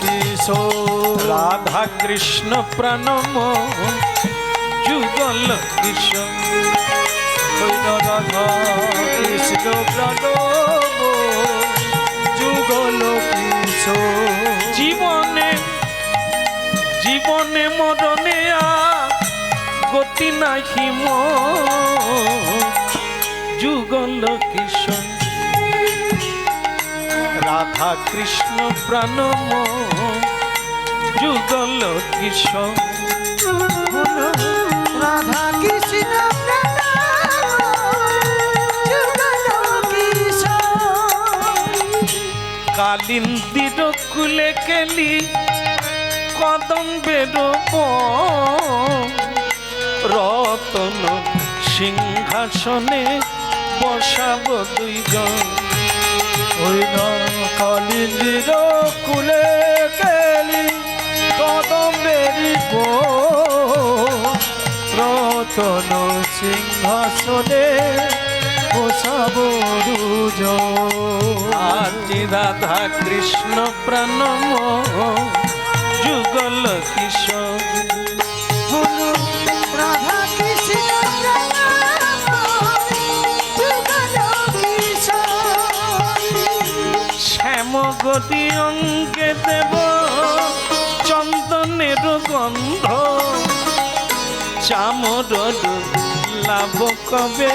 কিশোর। রাধা কৃষ্ণ প্রণম যুগল কিশোর। ওই রাধা কৃষ্ণ প্রণব যুগল কিশোর। জীবনে জীবনে মরণে গতি নাহি যুগল কিশোর। রাধা কৃষ্ণ প্রণম যুগল কিশোর। রাধা কৃষ্ণ প্রণাম যুগল কিশোর। কালিন্দির কুলে কেলি কদম্বের রতন সিংহাসনে বসাব দুইজন। ওই না কালিন্দির কুলে কেলি কদম্বেরি রতন সিংহাসনে বসাব দুজন। আজ রাধা কৃষ্ণ প্রণম যুগল কিশোর। রাধা কৃষ্ণ প্রণাম যুগল কিশোর। শ্যাম গতি অঙ্গে দেব চন্দনের গন্ধ, চামর লাভ কবে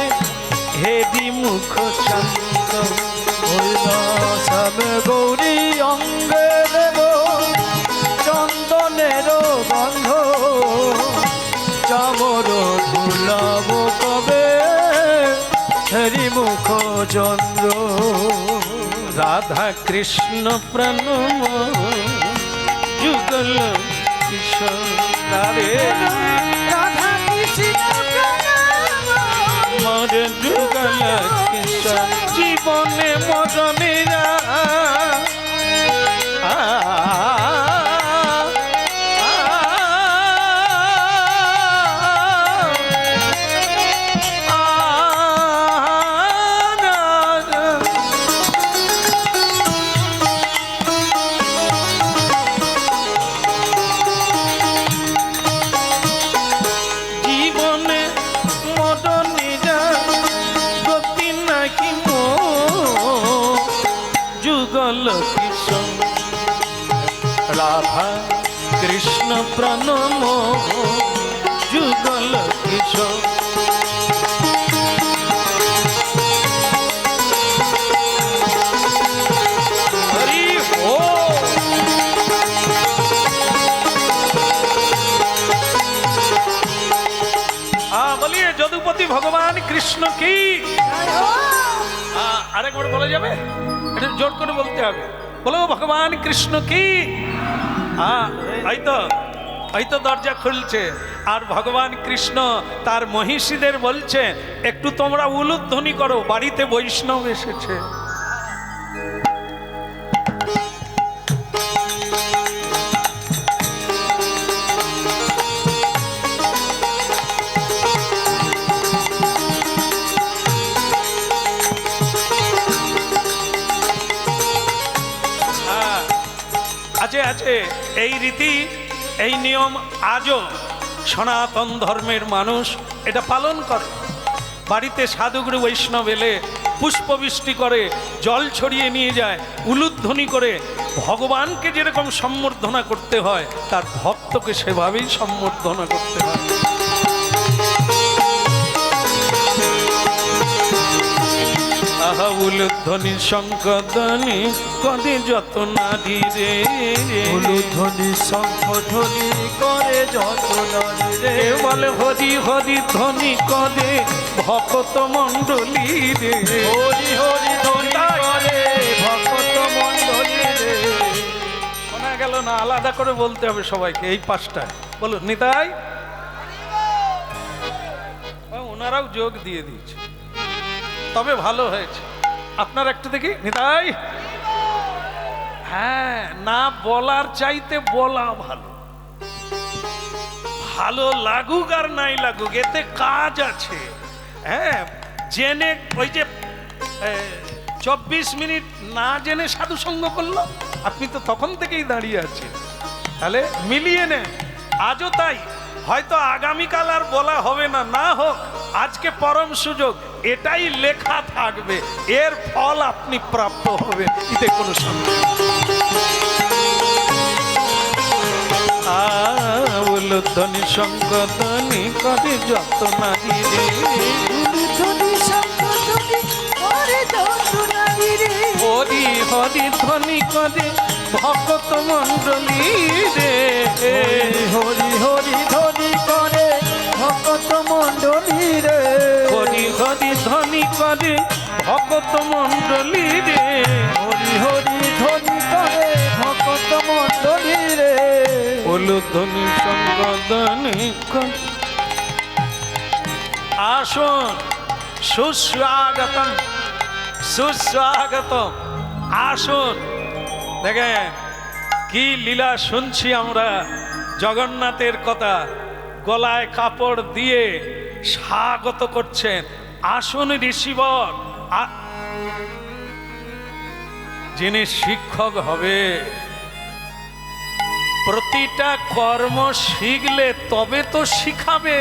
হেরি মুখ চন্দ। ওই না শ্যাম গৌরী অঙ্গে দেব চন্দনের গন্ধ, চামর ধুলাব কবে হরি মুখ চন্দ্র। রাধা কৃষ্ণ প্রণম যুগল কিশোর। রে রাধা কৃষ্ণ প্রণাম মর যুগল কিশোর। জীবনে মরণে জীবনে মরণে গতি নাকি যুগল কিশোর। রাধা কৃষ্ণ প্রণম যুগল কিশোর। হরি বল। বলিয়ে যদুপতি ভগবান কৃষ্ণ কি। আরেকবার বলা যাবে? এটা জোর করে বলতে হবে। বলো ভগবান কৃষ্ণ কি। এই তো দরজা খুলছে, আর ভগবান কৃষ্ণ তার মহিষীদের বলছে, একটু তোমরা উলুধ্বনি করো, বাড়িতে বৈষ্ণব এসেছে। আছে আছে, এই রীতি এই নিয়ম আজও সনাতন ধর্মের মানুষ এটা পালন করে। বাড়িতে সাধুগুরু বৈষ্ণব এলে পুষ্পবৃষ্টি করে, জল ছড়িয়ে নিয়ে যায়, উলুধ্বনি করে ভগবানকে যেরকম সম্বর্ধনা করতে হয় তার ভক্তকে সেভাবেই সম্বর্ধনা করতে হয়। আহা উলুধ্বনি শঙ্খধ্বনি কদে যত নারী রে, উলুধ্বনি শঙ্খধ্বনি করে যত নারী রে, এ বলে হরি হরি ধ্বনি কদে ভক্ত মণ্ডলী রে। হরি হরি ধ্বনি করে ভক্ত মণ্ডলী রে। শোনা গেল না, আলাদা করে বলতে হবে সবাইকে। এই পাঁচটায় বলো নিতাই। ওনারাও যোগ দিয়ে দিয়েছে, তবে ভালো হয়েছে। আপনার একটু দেখি নিতাই। হ্যাঁ, না বলার চাইতে বলা ভালো। ভালো লাগুক আর নাই লাগুক, এতে কাজ আছে। হ্যাঁ, জেনে ওই যে 24 মিনিট না জেনে সাধু সঙ্গ করলো, আপনি তো তখন থেকেই দাঁড়িয়ে আছেন। তাহলে মিলিয়ে নেন। আজও তাই, হয়তো আগামীকাল আর বলা হবে না, না হোক আজকে পরম সুযোগ, এটাই লেখা থাকবে, এর ফল আপনি প্রাপ্ত হবেন, এতে কোনো সন্দেহ নেই। উলুধ্বনি শঙ্খধ্বনি করে যত নারী রে, উলুধ্বনি শঙ্খধ্বনি করে যত নারী রে, হরি হরি ধ্বনি করে ভক্ত মণ্ডলী রে। হরি হরি ধ্বনি করে ভক্ত মণ্ডলী রে, হরি হরি ধ্বনি করে ভক্ত মণ্ডলী রে। হরি হরি ধ্বনি করে ভক্ত মণ্ডলী রে। উলুধ্বনি শঙ্খধ্বনি করে। আসুন, সুস্বাগতম সুস্বাগতম। আসুন, দেখেন কি লীলা শুনছি আমরা। জগন্নাথের কথা গলায় কাপড় দিয়ে স্বাগত করছেন। আসুন ঋষিবর, যিনি শিক্ষক হবে। প্রতিটা কর্ম শিখলে তবে তো শিখাবে।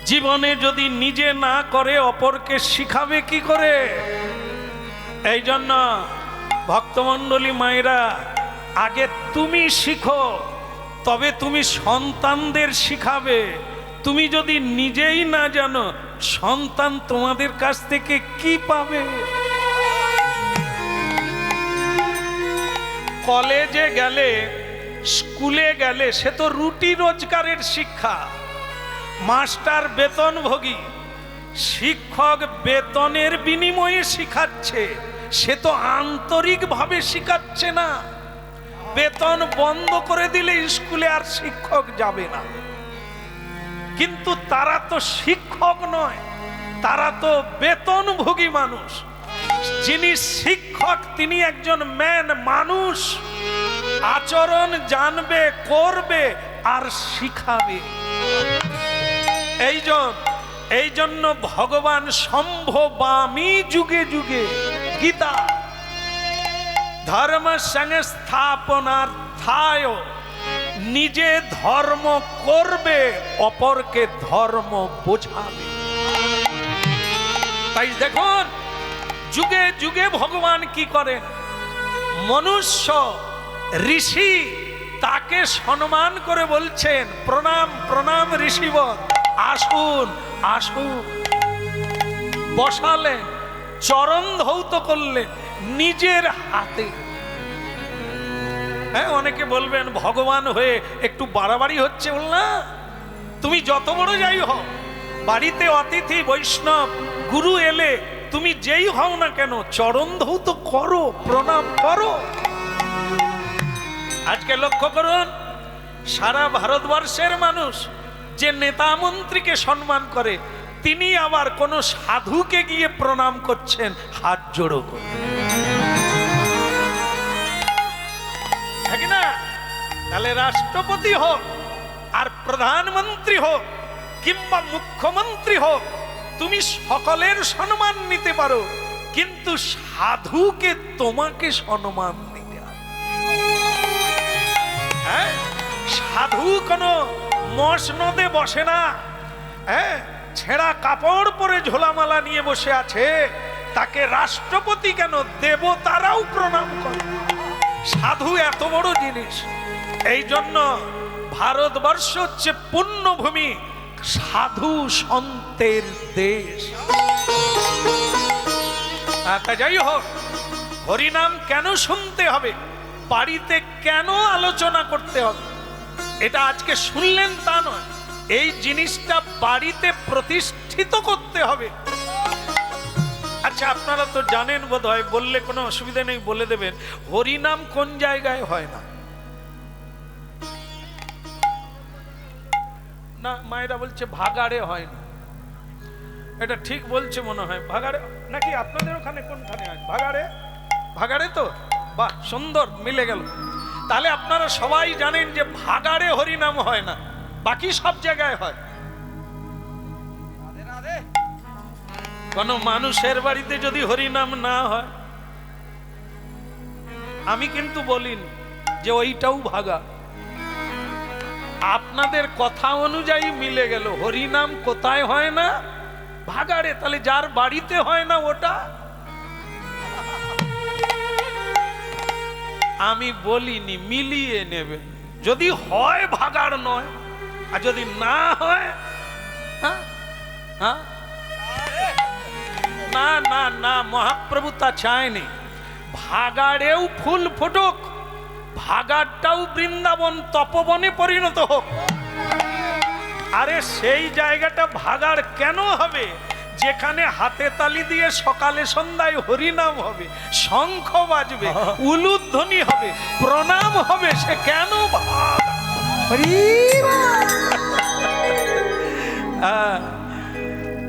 জীবনে যদি নিজে না করে অপরকে শিখাবে কি করে? এই জন্য ভক্তমণ্ডলী মায়েরা, আগে তুমি শিখো, তবে তুমি সন্তানদের শিখাবে। তুমি যদি নিজেই না জানো, সন্তান তোমাদের কাছ থেকে কি পাবে? কলেজে গেলে, স্কুলে গেলে সে তো রুটি রোজগারের শিক্ষা। মাস্টার বেতনভোগী, শিক্ষক বেতনের বিনিময়ে শিখাচ্ছে, সে তো আন্তরিকভাবে শিখাচ্ছে না। বেতন বন্ধ করে দিলে স্কুলে আর শিক্ষক যাবে না। কিন্তু তারা তো শিক্ষক নয়, তারা তো বেতনভোগী মানুষ। যিনি শিক্ষক তিনি একজন ম্যান, মানুষ, আচরণ জানবে, করবে আর শিখাবে। এই জন্য ভগবান সম্ভবামী যুগে যুগে গীতা ধর্ম সংস্থাপনার্থায়, নিজে ধর্ম করবে, অপরকে ধর্ম বোঝাবে। তাই দেখুন যুগে যুগে ভগবান কি করেন, মনুষ্য ঋষি তাকে সম্মান করে বলছেন প্রণাম প্রণাম ঋষিবর, আসুন আসুন। বসালেন, চরণ ধৌত করলেন নিজের হাতে। হ্যাঁ, অনেকে বলবেন ভগবান হয়ে একটু বাড়াবাড়ি হচ্ছে। বল না, তুমি যত বড় যাই হও, বাড়িতে অতিথি বৈষ্ণব গুরু এলে তুমি যেই হও না কেন, চরণ ধৌত করো, প্রণাম করো। আজকে লক্ষ্য করুন, সারা ভারতবর্ষের মানুষ যে নেতা মন্ত্রীকে সম্মান করে, তিনি আবার কোন সাধুকে গিয়ে প্রণাম করছেন হাত জোড়ো করে। না, তাহলে রাষ্ট্রপতি হোক আর প্রধানমন্ত্রী হোক কিংবা মুখ্যমন্ত্রী হোক, তুমি সকলের সম্মান নিতে পারো, কিন্তু সাধুকে তোমাকে সম্মান নিতে হবে। হ্যাঁ, সাধু কোনো মসনদে বসে না, হ্যাঁ, ছেঁড়া কাপড় পরে ঝোলামালা নিয়ে বসে আছে, তাকে রাষ্ট্রপতি কেন দেবতারাও প্রণাম করে। সাধু এত বড় জিনিস। এই জন্য ভারতবর্ষ হচ্ছে পুণ্যভূমি, সাধু সন্তের দেশ। তা যাই হোক, হরিনাম কেন শুনতে হবে, বাড়িতে কেন আলোচনা করতে হবে, এটা আজকে শুনলেন তা নয়, এই জিনিসটা বাড়িতে প্রতিষ্ঠিত করতে হবে। আচ্ছা, আপনারা তো জানেন বোধহয়, বললে কোনো অসুবিধা নেই, বলে দেবেন, হরিনাম কোন জায়গায় হয় না? না, মায়েরা বলছে ভাগাড়ে হয় না। এটা ঠিক বলছে মনে হয়, ভাগাড়ে নাকি? আপনাদের ওখানে কোনখানে হয়? ভাগাড়ে? ভাগাড়ে তো, বাহ, সুন্দর মিলে গেল। তাহলে আপনারা সবাই জানেন যে ভাগাড়ে হরিনাম হয় না, বাকি সব জায়গায় হয়। কোন মানুষের বাড়িতে যদি হরিনাম না হয়, আমি কিন্তু বলিনি যে ওইটাও ভাগা। আপনাদের কথা অনুযায়ী মিলে গেল, হরিনাম কোথায় হয় না? ভাগাড়ে। তাহলে যার বাড়িতে হয় না ওটা, আমি বলিনি, মিলিয়ে নেবে। যদি হয় ভাগাড় নয়, আর যদি না হয়, হ্যাঁ হ্যাঁ, না না না, মহাপ্রভু তা চায়নি। ভাগাড়েও ফুল ফুটুক, ভাগাড়টাও বৃন্দাবন তপবনে পরিণত হোক। আরে সেই জায়গাটা ভাগাড় কেন হবে যেখানে হাতে তালি দিয়ে সকালে সন্ধ্যায় হরিনাম হবে, শঙ্খ বাজবে, উলুধ্বনি হবে, প্রণাম হবে, সে কেন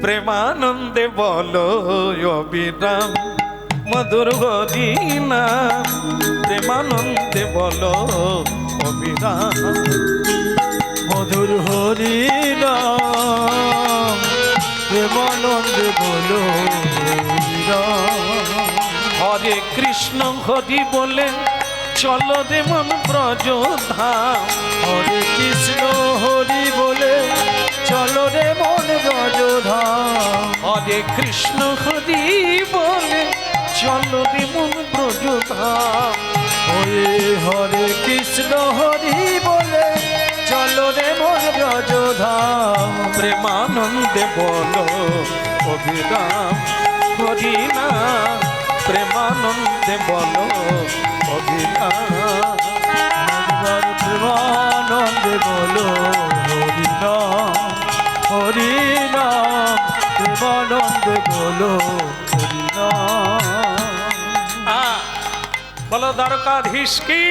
প্রেমানন্দে বলো অবিরাম মধুর হরিনাম, প্রেমানন্দে বলো অবিরাম মধুর হরিনাম, প্রেমানন্দে বলো হরিনাম। হরে কৃষ্ণ হরি বলে চলো রে মন ব্রজধাম, হরে কৃষ্ণ হরি বলে চলো রে মন ব্রজধাম। হরে কৃষ্ণ হরি বলে চলো রে মন ব্রজধাম। হরে হরে কৃষ্ণ হরি বলে চলো রে মন ব্রজধাম। প্রেমানন্দে বলো অবিরাম হরিনাম, প্রেমানন্দে বলো অবিরাম। প্রেমানন্দে বলো হরিনাম, হরিনাম, প্রেমানন্দে বলো হরিনাম। বলো দ্বারকাধীশ কি,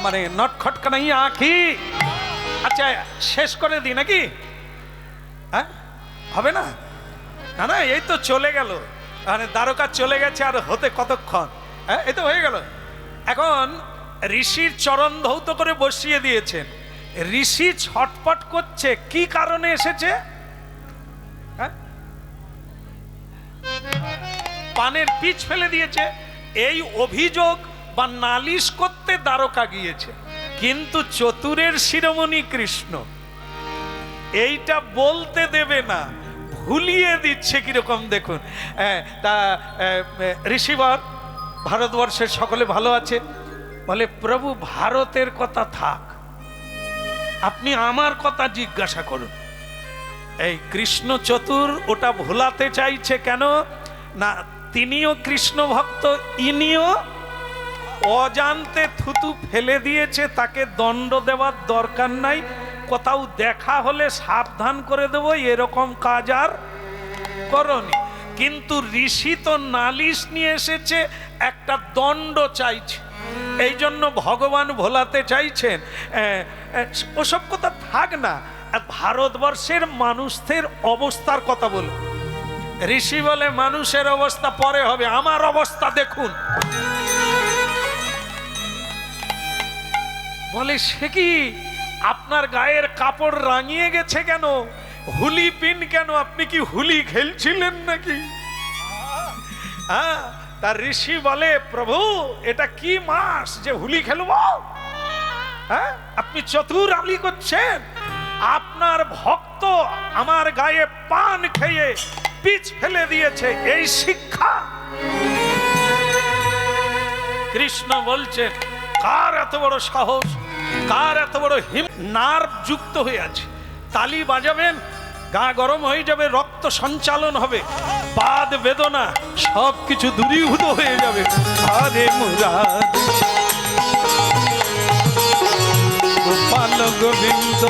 মানে নটখট কানাইয়া আঁখি। আচ্ছা, শেষ করে দিই নাকি? হ্যাঁ, হবে না? না না, এই তো চলে গেল, মানে দ্বারকা চলে গেছে, আর হতে কতক্ষণ? হ্যাঁ, এই তো হয়ে গেল। এখন ঋষির চরণ ধৌত করে বসিয়ে দিয়েছেন। ঋষি ছটপট করছে, কি কারণে এসেছে? হ্যাঁ, পানের পিচ ফেলে দিয়েছে, এই অভিযোগ বা নালিশ করতে দ্বারকা গিয়েছে। কিন্তু চতুরের শিরোমণি কৃষ্ণ এইটা বলতে দেবে না, ভুলিয়ে দিচ্ছে কিরকম দেখুন। তা ঋষিবর, ভারতবর্ষের সকলে ভালো আছে? বলে প্রভু ভারতের কথা থাক, আপনি আমার কথা জিজ্ঞাসা করুন। এই কৃষ্ণ চতুর ওটা ভোলাতে চাইছে কেন না, তিনিও কৃষ্ণ ভক্ত, ইনিও অজান্তে থুতু ফেলে দিয়েছে, তাকে দণ্ড দেওয়ার দরকার নাই, কোথাও দেখা হলে সাবধান করে দেবো, এরকম কাজ আর করনি। কিন্তু ঋষি তো নালিশ নিয়ে এসেছে, একটা দণ্ড চাইছে, এই জন্য ভগবান ভোলাতে চাইছেন। ওসব কথা থাক না, ভারতবর্ষের মানুষদের অবস্থার কথা বলো। ঋষি বলে মানুষের অবস্থা পরে হবে, আমার অবস্থা দেখুন। বলে সে কি, আপনার গায়ের কাপড় রাঙিয়ে গেছে কেন, হুলি পিন কেন, আপনি কি হুলি খেলছিলেন নাকি? হ্যাঁ, তার ঋষি বলে প্রভু এটা কি মাস যে হুলি খেলবো? হ্যাঁ, আপনি চতুর আলী করছেন। আপনার ভক্ত আমার গায়ে পান খেয়ে পিচ ফেলে দিয়েছে, এই শিক্ষা। কৃষ্ণ বলছেন, কার এত বড় সাহস, কার এত বড় নার্ভ যুক্ত হয়ে আছে। তালি বাজাবেন, গা গরম হয়ে যাবে, রক্ত সঞ্চালন হবে, বাদ বেদনা সবকিছু দূরীভূত হয়ে যাবে। আরে মুরাদ গোপাল গোবিন্দ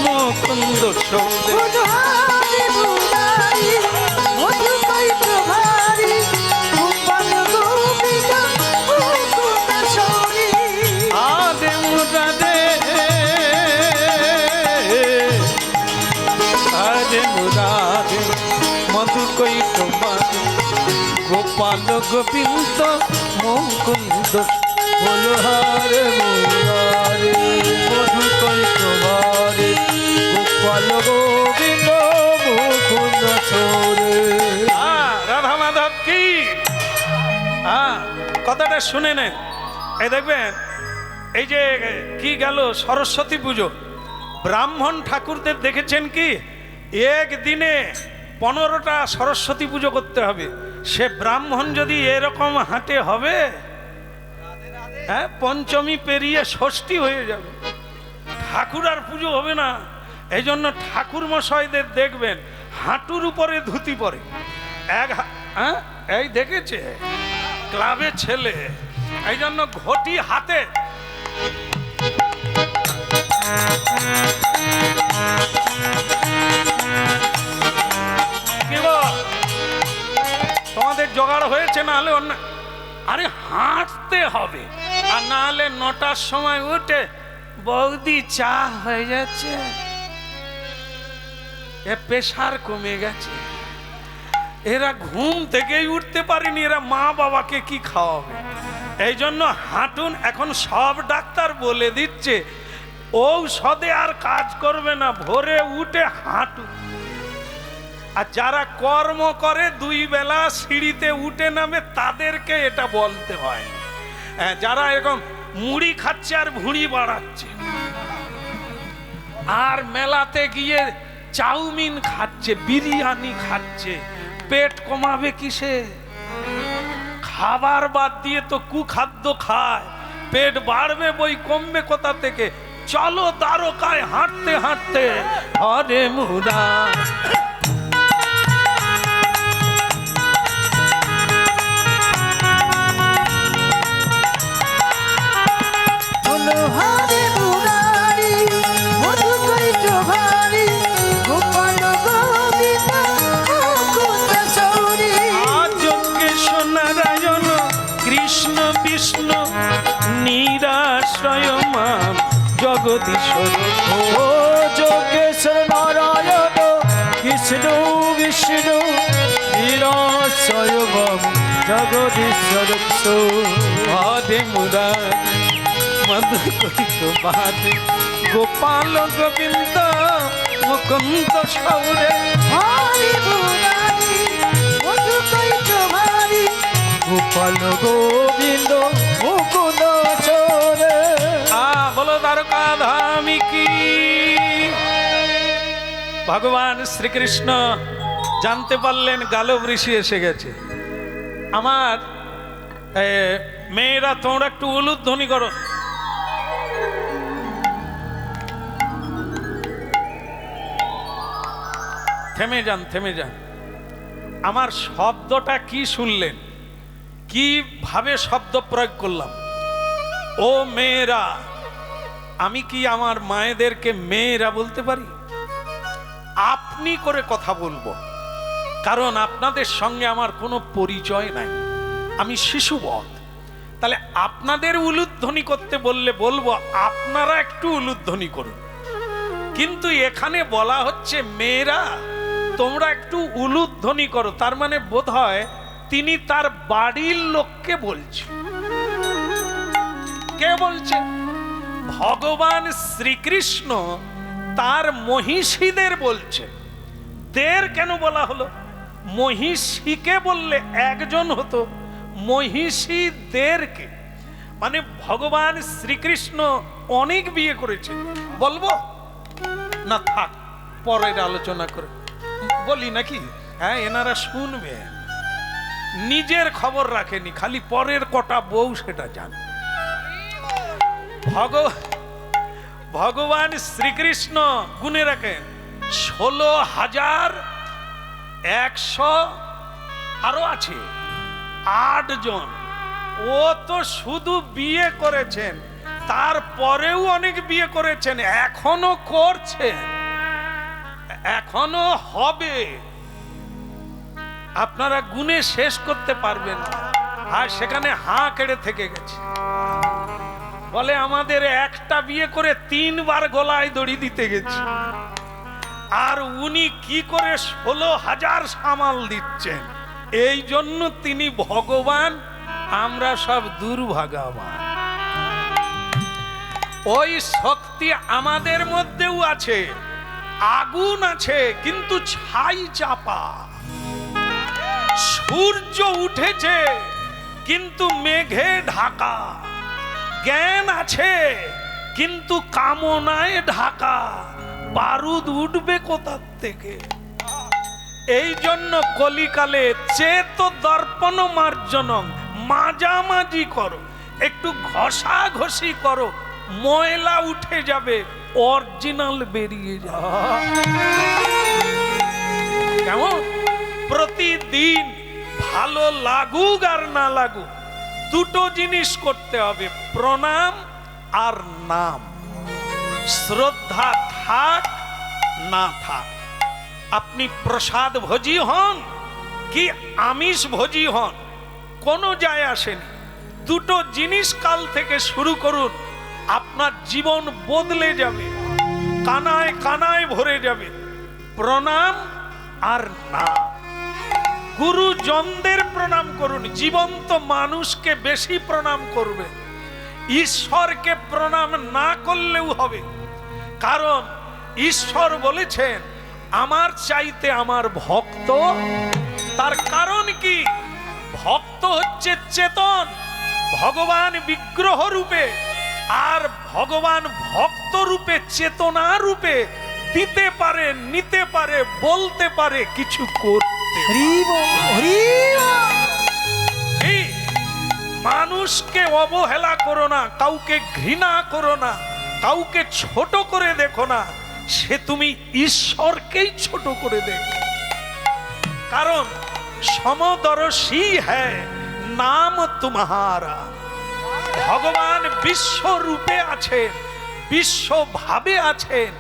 মুকুন্দ সৌদে। মধুহারি মুরারি মধু কৈত্র ভারি গোপাল গোবিন্দ মুকুন্দ সৌরি। আরে মুরাদে, আরে মুরাদে মধু কৈত্র ভারি গোপাল গোবিন্দ মুকুন্দ। বলো হারে মুরারে মধু কৈত্র ভারে গোপাল গোবিন্দ মুকুন্দ সৌরে। রাধা মাধব কি কথাটা শুনে নেন। এই দেখবেন, এই যে কি গেল সরস্বতী পুজো, ব্রাহ্মণ ঠাকুরদের দেখেছেন কি একদিনে 15টা সরস্বতী পুজো করতে হবে। সে ব্রাহ্মণ যদি এরকম হাঁটে হবে, হ্যাঁ, পঞ্চমী পেরিয়ে ষষ্ঠী হয়ে যাবে, ঠাকুর আর পুজো হবে না। এই জন্য ঠাকুর মশাইদের দেখবেন হাঁটুর উপরে ধুতি পরে। এই দেখেছে ক্লাবে ছেলে, এই জন্য ঘটি হাতে। কি গো, তোমাদের জোগাড় হয়েছে? না হলে অন্য, আরে হাঁটতে হবে, আর না হলে 9টার সময় উঠে বৌদি চা হয়ে যাচ্ছে, এ প্রেশার কমে গেছে। এরা ঘুম থেকেই উঠতে পারেনি, এরা মা বাবাকে কি খাওয়াবে? এই জন্য হাঁটুন। এখন সব ডাক্তার বলে দিচ্ছে ঔষধে আর কাজ করবে না, ভোরে উঠে হাঁটুন। আর যারা কর্ম করে 2 বেলা সিঁড়িতে উঠে নামে, তাদেরকে এটা বলতে হয়। যারা এরকম মুড়ি খাচ্ছে আর ভুঁড়ি বাড়াচ্ছে, আর মেলাতে গিয়ে চাউমিন খাচ্ছে, বিরিয়ানি খাচ্ছে, পেট কমাবে কিসে? খাবার বাদ দিয়ে তো কুখাদ্য খায়, পেট বাড়বে বই কমবে কোথা থেকে? চলো দ্বারকায় হাঁটতে হাঁটতে হরে মুরা। মনোহারি মুরারি মধু কৈত্র ভারি গোপাল গোবিন্দ মুকুন্দ সৌরি। যজ্ঞেশ্বর নারায়ণ কৃষ্ণ বিষ্ণু নিরাশ্রয় মাম জগদীশ্বর। ও যোগেশ্বর নারায়ণ কৃষ্ণ বিষ্ণু নিরাশ্রয় মাম জগদীশ্বর। হরে মুরারি মধু কৈত্র ভারি গোপাল গোবিন্দ মুকুন্দ সৌরে। হারি মুরারি মধু কৈত্র ভারি গোপাল গোবিন্দ মুকুন্দ সৌরে। বলো দ্বারকা ধামী কি। ভগবান শ্রীকৃষ্ণ জানতে পারলেন গালব ঋষি এসে গেছে। আমার মেয়েরা তোমরা একটু উলুধ্বনি করো। থেমে যান, থেমে যান। আমার শব্দটা কি শুনলেন, কিভাবে শব্দ প্রয়োগ করলাম? ও মেয়েরা। আমি কি আমার মায়েদেরকে মেয়েরা বলতে পারি? আপনি করে কথা বলবো, কারণ আপনাদের সঙ্গে আমার কোনো পরিচয় নাই, আমি শিশুবৎ। তাহলে আপনাদের উলুধ্বনি করতে বললে বলবো আপনারা একটু উলুধ্বনি করুন। কিন্তু এখানে বলা হচ্ছে মেয়েরা তোমরা একটু উলুধ্বনি করো, তার মানে বোধ হয় তিনি তার বাড়ির লোককে বলছে। কে বলছে? ভগবান শ্রীকৃষ্ণ তার মহিষীদের বলছে। দের কেন বলা হলো? মহিষীকে বললে একজন হতো, মহিষীদেরকে মানে ভগবান শ্রীকৃষ্ণ অনেক বিয়ে করেছেন। বলবো না থাক, পরের আলোচনা করে বলি নাকি? হ্যাঁ, এনারা শুনবেন। নিজের খবর রাখেনি, খালি পরের কটা বউ সেটা জানে। ভগবান শ্রীকৃষ্ণ গুণে রাখেন 16,100, আরো আছে 8 জন। ও তো শুধু বিয়ে করেছেন, তারপরেও অনেক বিয়ে করেছেন, এখনো করছেন, এখনো হবে। আপনারা গুণে শেষ করতে পারবেন না। আর সেখানে হাঁ কেড়ে থেকে গেছে। বলে আমাদের একটা বিয়ে করে 3 বার গলায় দড়ি দিতে গেছে, আর উনি কি করে 16,000 সামাল দিচ্ছেন। এই জন্য তিনি ভগবান, আমরা সব দুর্ভাগাবান। ওই শক্তি আমাদের মধ্যেও আছে, আগুন আছে, কিন্তু ছাই চাপা। সূর্য উঠেছে কিন্তু মেঘে ঢাকা। জ্ঞান আছে কিন্তু কামনায় ঢাকা। বারুদ উঠবে কোথার থেকে? এই জন্য কলিকালে চেত দর্পণ মার্জনম, মাঝামাঝি করো, একটু ঘষাঘষি করো, ময়লা উঠে যাবে, অরিজিনাল বেরিয়ে যাবে। কেমন? প্রতিদিন ভালো লাগুক আর না লাগুক, দুটো জিনিস করতে হবে, প্রণাম আর নাম। শ্রদ্ধা থাক না থাক, আপনি প্রসাদ ভোজি হন কি আমিষ ভোজি হন, কোনো যায় আসেনি। দুটো জিনিস কাল থেকে শুরু করুন, আপনার জীবন বদলে যাবে, কানায় কানায় ভরে যাবে। প্রণাম আর নাম। গুরুজনদের প্রণাম করুন, জীবন্ত মানুষকে বেশি প্রণাম করবে। ঈশ্বরকে প্রণাম না করলেও হবে, কারণ ঈশ্বর বলেছেন আমার চাইতে আমার ভক্ত। তার কারণ কি? ভক্ত হচ্ছে চেতন, ভগবান বিগ্রহ রূপে, আর ভগবান ভক্ত রূপে, চেতনা রূপে দিতে পারে, নিতে পারে, বলতে পারে, কিছু করতে। মানুষকে অবহেলা করো না, কাউকে ঘৃণা করো না, কাউকে ছোট করে দেখো না, সে তুমি ঈশ্বরকেই ছোট করে দেখো। কারণ সমদর্শী হ্যায় নাম তোমারা। ভগবান বিশ্ব রূপে আছেন, বিশ্ব ভাবে আছেন,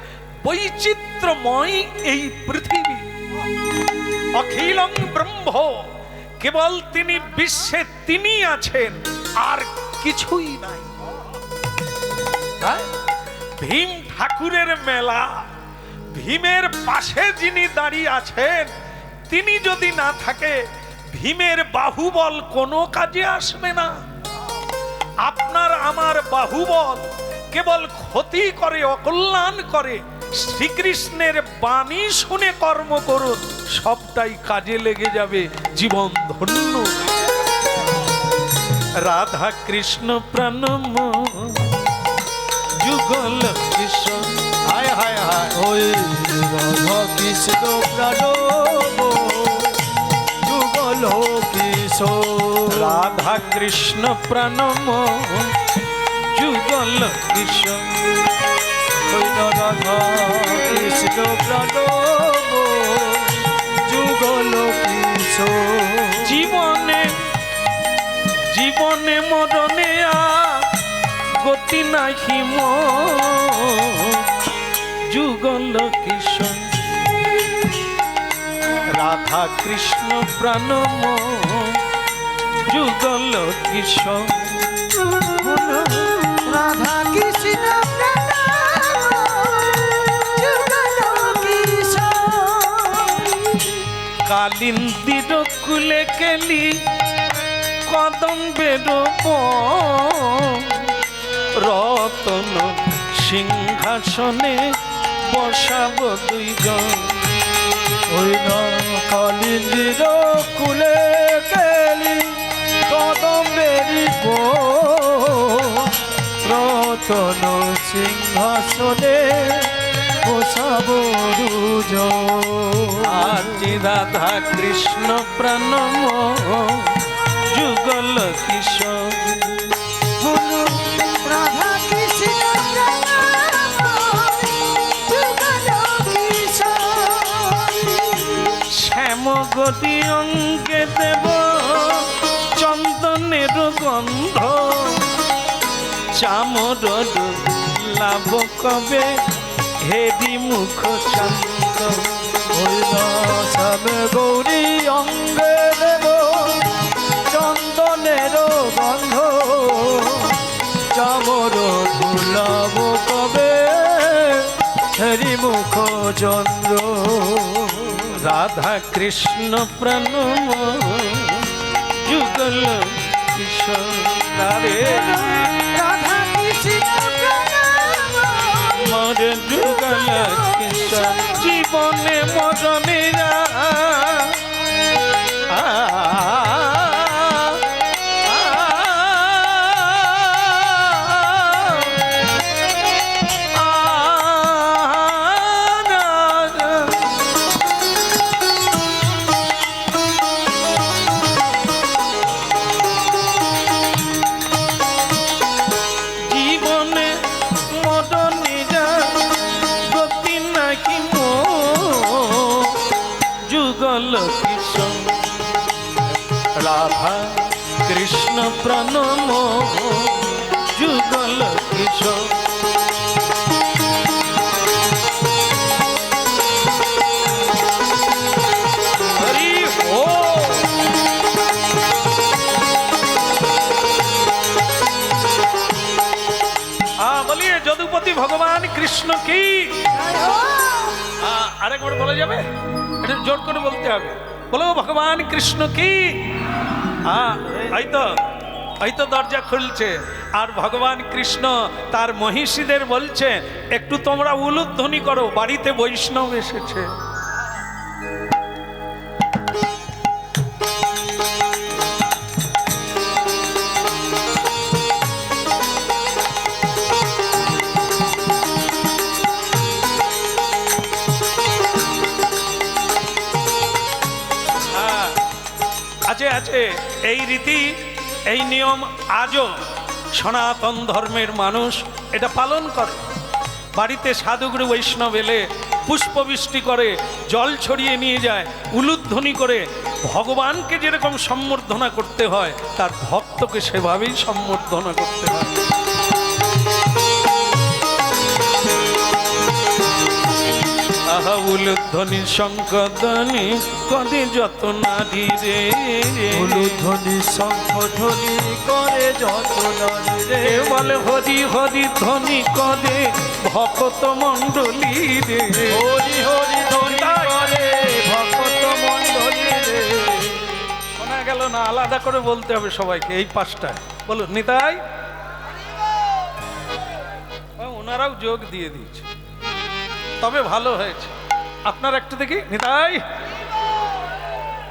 বৈচিত্র্যময় এই পৃথিবী। অখিলং ব্রহ্ম, কেবল তিনি বিশ্বে তিনি আছেন, আর কিছুই নাই। ভীম ঠাকুরের মেলা, ভীমের পাশে যিনি দাঁড়িয়ে আছেন, তিনি যদি না থাকে, ভীমের বাহুবল কোনো কাজে আসবে না। আপনার আমার বাহুবল কেবল ক্ষতি করে, অকল্যাণ করে। শ্রীকৃষ্ণের বাণী শুনে কর্ম করুন, সবটাই কাজে লেগে যাবে, জীবন ধন্য। রাধা কৃষ্ণ প্রণম যুগল কিশোর, হায় হায় হায়, ওই রাধা কৃষ্ণ প্রণম যুগল কিশোর। রাধা কৃষ্ণ প্রণম যুগল কিশোর, ওই রাধা কৃষ্ণ প্রণম যুগল কিশোর। জীবনে জীবনে মরণে গতি নাহি যুগল কিশোর। রাধা কৃষ্ণ প্রণম যুগল কিশোর। রাধা কৃষ্ণ কালিন্দির কুলে কেলি কদম্বের রতন সিংহাসনে বসাব দুইজন। ওই না কালিন্দির কুলে কেলি কদম্বের নূতন সিংহাসনে বসাব রুজ আজি রাধা কৃষ্ণ প্রাণম যুগল কিশোর বলো রাধা কৃষ্ণ যুগল কিশোর শ্যাম গতি অঙ্গে দেব চন্দনের গন্ধ চামর লাভ কবে হেরি মুখ চন্দ্র হইল শ্যাম গৌরী অঙ্গে দেব চন্দনের গন্ধ চামর ধুলাব কবে হরি মুখ চন্দ্র রাধা কৃষ্ণ প্রাণম যুগল কিশোর রে রাধা কৃষ্ণ মর যুগল কিশোর জীবনে মরণেরা জীবনে মরণেরা গতি নাকি যুগল কিশোর রাধা কৃষ্ণ প্রণম যুগল কিশোর হরি হো বলিয়ে যদুপতি ভগবান কৃষ্ণ কি আরেকবার বলা যাবে এটা জোর করে বলতে হবে বলো ভগবান কৃষ্ণ কি এই তো দরজা খুলছে আর ভগবান কৃষ্ণ তার মহিষীদের বলছে একটু তোমরা উলুধ্বনি করো বাড়িতে বৈষ্ণব এসেছে আছে আছে এই রীতি এই নিয়ম আজও সনাতন ধর্মের মানুষ এটা পালন করে বাড়িতে সাধুগুরু বৈষ্ণব এলে পুষ্পবৃষ্টি করে জল ছড়িয়ে নিয়ে যায় উলুধ্বনি করে ভগবানকে যেরকম সম্বর্ধনা করতে হয় তার ভক্তকে সেভাবেই সম্বর্ধনা করতে হয় আহা উলুধ্বনি শঙ্কধ্বনি কদে যত নারী রে উলুধ্বনি শঙ্খধ্বনি করে যত নারী রে বলে হরি হরি ধ্বনি কদে ভক্ত মণ্ডলী রে হরি হরি ধ্বনি করে ভক্ত মণ্ডলী রে শোনা গেল না আলাদা করে বলতে হবে সবাইকে এই পাঁচটায় বলো নিতাই ওনারাও যোগ দিয়ে দিয়েছে তবে ভালো হয়েছে আপনার একটু দেখি নিতাই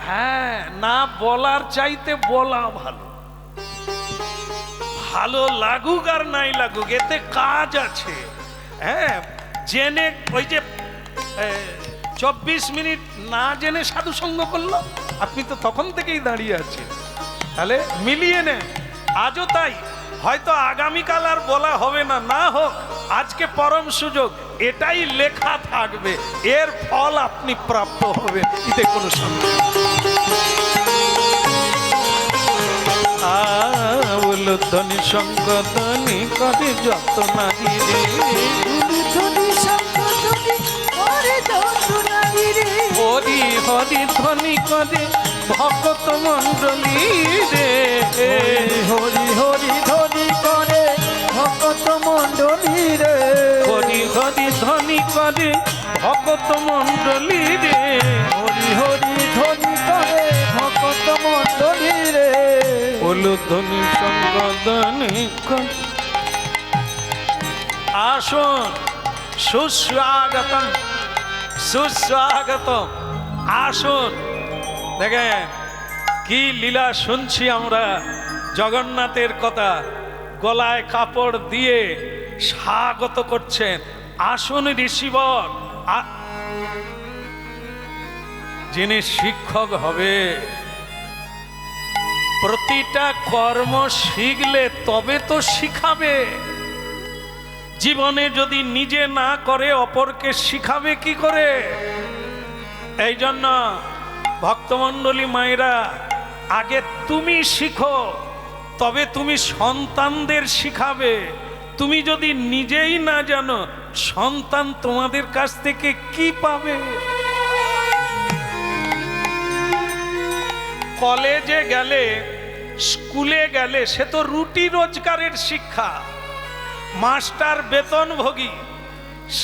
হ্যাঁ না বলার চাইতে বলা ভালো ভালো লাগুক আর নাই লাগুক এতে কাজ আছে হ্যাঁ জেনে ওই যে 24 মিনিট না জেনে সাধু সঙ্গ করলো আপনি তো তখন থেকেই দাঁড়িয়ে আছেন তাহলে মিলিয়ে নেন আজও তাই হয়তো আগামীকাল আর বলা হবে না না হোক আজকে পরম সুযোগ এটাই লেখা থাকবে এর ফল আপনি প্রাপ্ত হবেন এতে কোনো সন্দেহ উলুধ্বনি শঙ্কধ্বনি করে যত নারী রে উলুধ্বনি শঙ্খধ্বনি করে যত নারী রে হরি হরি ধ্বনি করে ভক্ত মণ্ডলী রে হরি হরি ধ্বনি করে ভক্ত মণ্ডলী রে হরি হরি ধ্বনি করে ভক্ত মণ্ডলী রে হরি হরি ধ্বনি করে ভক্ত মণ্ডলী রে উলুধ্বনি শঙ্কধ্বনি আসুন সুস্বাগতম সুস্বাগতম আসুন দেখেন কি লীলা শুনছি আমরা জগন্নাথের কথা গলায় কাপড় দিয়ে স্বাগত করছেন। আসুন ঋষিবর, যিনি শিক্ষক হবে। প্রতিটা কর্ম শিখলে তবে তো শিখাবে। জীবনে যদি নিজে না করে অপরকে শিখাবে কি করে? এই জন্য ভক্তমণ্ডলী মায়েরা, আগে তুমি শিখো, তবে তুমি সন্তানদের শিখাবে। তুমি যদি নিজেই না জানো, সন্তান তোমাদের কাছ থেকে কি পাবে? কলেজে গেলে, স্কুলে গেলে সে তো রুটি রোজগারের শিক্ষা। মাস্টার বেতনভোগী,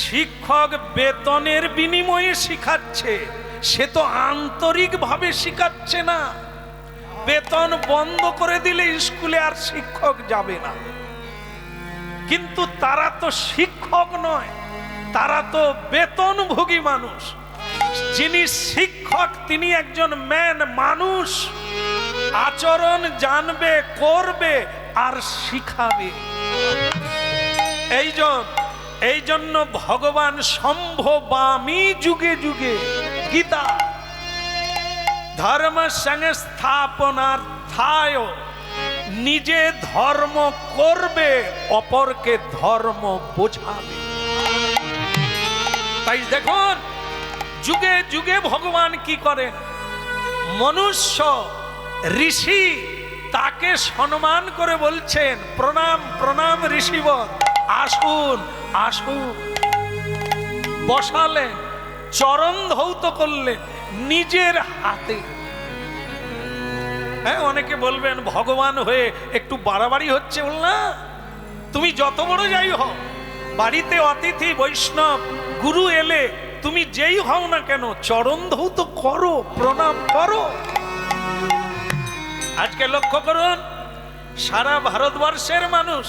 শিক্ষক বেতনের বিনিময়ে শিখাচ্ছে, সে তো আন্তরিকভাবে শিখাচ্ছে না। বেতন বন্ধ করে দিলে স্কুলে আর শিক্ষক যাবে না। কিন্তু তারা তো শিক্ষক নয়, তারা তো বেতনভোগী মানুষ। যিনি শিক্ষক তিনি একজন ম্যান, মানুষ, আচরণ জানবে, করবে আর শিখাবে। এই জন্য ভগবান সম্ভবামী যুগে যুগে, গীতা, ধর্ম সংস্থাপনার্থায়, নিজে ধর্ম করবে, অপরকে ধর্ম বোঝাবে। তাই দেখুন যুগে যুগে ভগবান কি করেন, মনুষ্য ঋষি তাকে সম্মান করে বলছেন, প্রণাম প্রণাম ঋষিবর, আসুন আসুন। বসালেন, চরণ ধৌত করলেন নিজের হাতে। হ্যাঁ, অনেকে বলবেন ভগবান হয়ে একটু বাড়াবাড়ি হচ্ছে। বল না, তুমি যত বড় যাই হও, বাড়িতে অতিথি বৈষ্ণব গুরু এলে তুমি যেই হও না কেন, চরণ ধৌত করো, প্রণাম করো। আজকে লক্ষ্য করুন, সারা ভারতবর্ষের মানুষ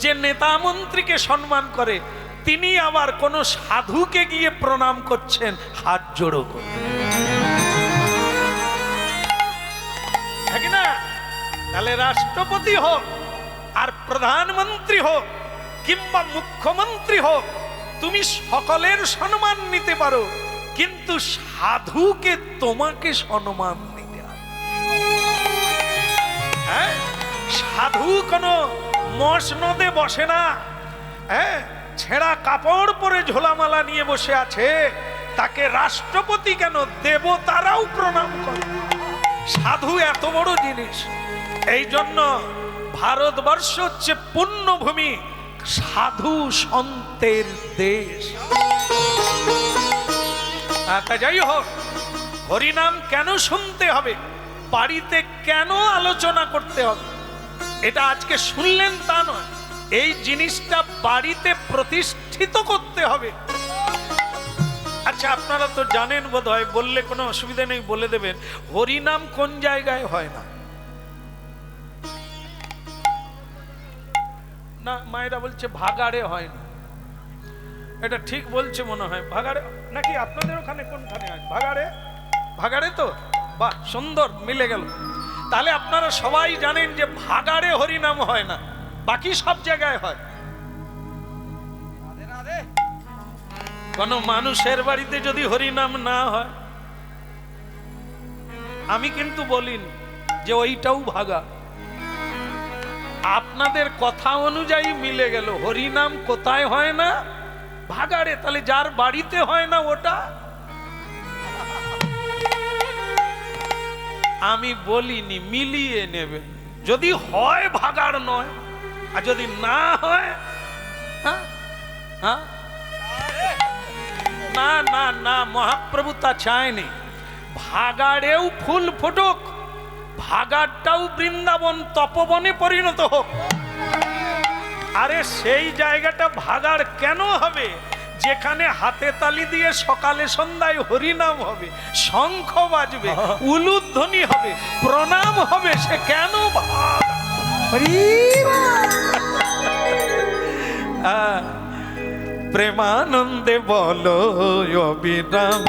যে নেতা মন্ত্রীকে সম্মান করে, তিনি আবার কোন সাধুকে গিয়ে প্রণাম করছেন হাত জোড়ো করে। না, তাহলে রাষ্ট্রপতি হোক আর প্রধানমন্ত্রী হোক কিংবা মুখ্যমন্ত্রী হোক, তুমি সকলের সম্মান নিতে পারো, কিন্তু সাধুকে তোমাকে সম্মান নিতে হবে। হ্যাঁ, সাধু কোনো মসনদে বসে না, হ্যাঁ, ছেঁড়া কাপড় পরে ঝোলামালা নিয়ে বসে আছে। তাকে রাষ্ট্রপতি কেন, দেবতারাও প্রণাম করে। সাধু এত বড় জিনিস। এই জন্য ভারতবর্ষ হচ্ছে পুণ্যভূমি, সাধু সন্তের দেশ। যাই হোক, হরিনাম কেন শুনতে হবে, বাড়িতে কেন আলোচনা করতে হবে, এটা আজকে শুনলেন তা নয়, এই জিনিসটা বাড়িতে প্রতিষ্ঠিত করতে হবে। আচ্ছা, আপনারা তো জানেন বোধ হয়, বললে কোনো অসুবিধা নেই, বলে দেবেন, হরিনাম কোন জায়গায় হয় না? না, মায়েরা বলছে ভাগাড়ে হয় না। এটা ঠিক বলছে মনে হয়, ভাগাড়ে নাকি? আপনাদের ওখানে কোনখানে হয়? ভাগাড়ে? ভাগাড়ে তো, বাহ, সুন্দর মিলে গেল। তাহলে আপনারা সবাই জানেন যে ভাগাড়ে হরিনাম হয় না, বাকি সব জায়গায় হয়। কোন মানুষের বাড়িতে যদি হরিনাম না হয়, আমি কিন্তু বলিনি যে ওইটাও ভাগা। আপনাদের কথা অনুযায়ী মিলে গেল, হরিনাম কোথায় হয় না? ভাগাড়ে। তাহলে যার বাড়িতে হয় না ওটা, আমি বলিনি, মিলিয়ে নেবে। যদি হয় ভাগাড় নয়, আর যদি না হয়, হ্যাঁ হ্যাঁ, না না না, মহাপ্রভু তা চায়নি। ভাগাড়েও ফুল ফুটুক, ভাগাড়টাও বৃন্দাবন তপবনে পরিণত হোক। আরে সেই জায়গাটা ভাগাড় কেন হবে যেখানে হাতে তালি দিয়ে সকালে সন্ধ্যায় হরিনাম হবে, শঙ্খ বাজবে, উলুধ্বনি হবে, প্রণাম হবে, সে কেন প্রেমানন্দে বলো অবিরাম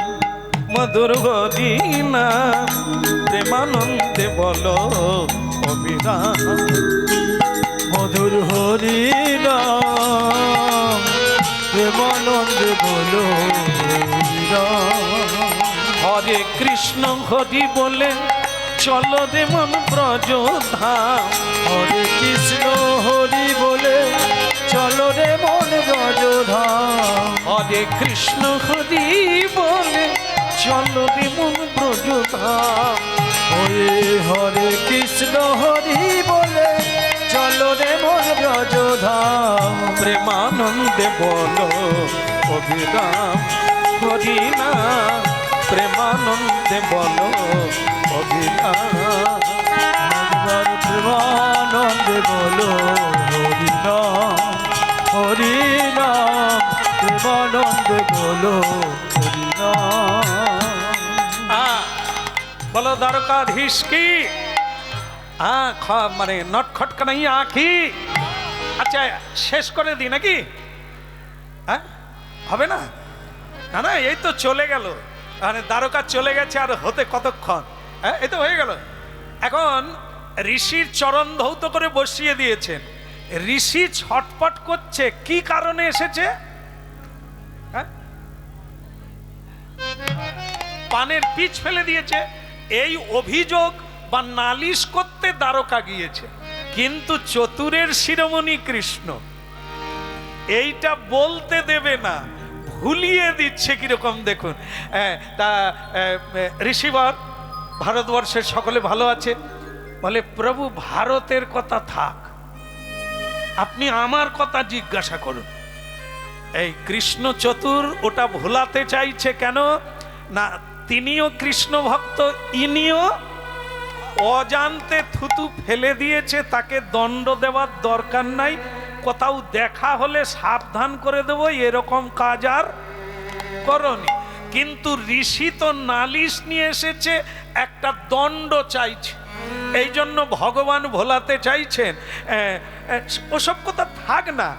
মধুর হরিনাম, প্রেমানন্দে বলো অবিরাম মধুর হরিনাম। হরি বলে চলো রে মন ব্রজধাম। হরে কৃষ্ণ হরি বলে চলো রে মন ব্রজধাম। হরে কৃষ্ণ হরি বলে চলো রে মন ব্রজধাম। হরে হরে কৃষ্ণ হরি বলে চলো রে মন ব্রজধাম। প্রেমানন্দে বলো অভিরাম হরি নাম। প্রেমানন্দে বলো অভিরাম। একবার প্রেমানন্দে বলো হরি নাম হরি নাম। প্রেমানন্দে বলো হরি নাম। বলো দ্বারকাধীশ কি মানে নটখট কানাইয়া কি। আচ্ছা শেষ করে দিই নাকি? হ্যাঁ হবে না? না না এই তো চলে গেল, মানে দ্বারকা চলে গেছে আর হতে কতক্ষণ। হ্যাঁ এই তো হয়ে গেল। এখন ঋষির চরণ ধৌত করে বসিয়ে দিয়েছেন। ঋষি ছটপট করছে কি কারণে এসেছে? হ্যাঁ পানের পিচ ফেলে দিয়েছে। এই অভিযোগ বা নালিশ করতে দ্বারকা গিয়েছে, কিন্তু চতুরের শিরোমণি কৃষ্ণ এইটা বলতে দেবে না, ভুলিয়ে দিচ্ছে কিরকম দেখুন। তা ঋষিবর ভারতবর্ষের সকলে ভালো আছে? বলে প্রভু ভারতের কথা থাক, আপনি আমার কথা জিজ্ঞাসা করুন। এই কৃষ্ণ চতুর ওটা ভোলাতে চাইছে কেন না, তিনিও কৃষ্ণ ভক্ত, ইনিও অজান্তে থুতু ফেলে দিয়েছে, তাকে দণ্ড দেওয়ার দরকার নাই, কোথাও দেখা হলে সাবধান করে দেবো, এরকম কাজ আর করনি। কিন্তু ঋষি তো নালিশ নিয়ে এসেছে, একটা দণ্ড চাইছে, এই জন্য ভগবান ভোলাতে চাইছেন। ওসব কথা থাক না,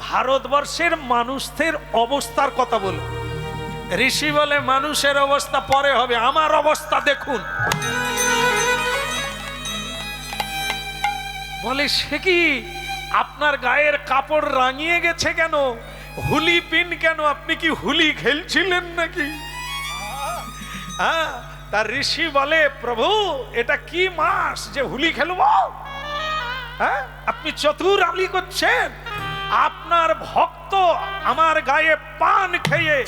ভারতবর্ষের মানুষদের অবস্থার কথা বলো। ঋষি বলে মানুষের অবস্থা পরে হবে, আমার অবস্থা দেখুন। বলে সে কি আপনার গায়ের কাপড় রাঙিয়ে গেছে কেন? হুলি পিন কেন? আপনি কি হুলি খেলছিলেন নাকি? হ্যাঁ তার ঋষি বলে প্রভু এটা কি মাস যে হুলি খেলব? হ্যাঁ আপনি চতুর আলি করছেন, আপনার ভক্ত আমার গায়ে পান খেয়ে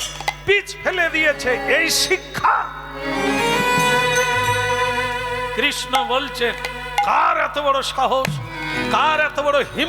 পিচ ফেলে দিয়েছে, এই শিক্ষা। কৃষ্ণ বলছেন কার এত বড় সাহস, কার এত বড় হিম্মত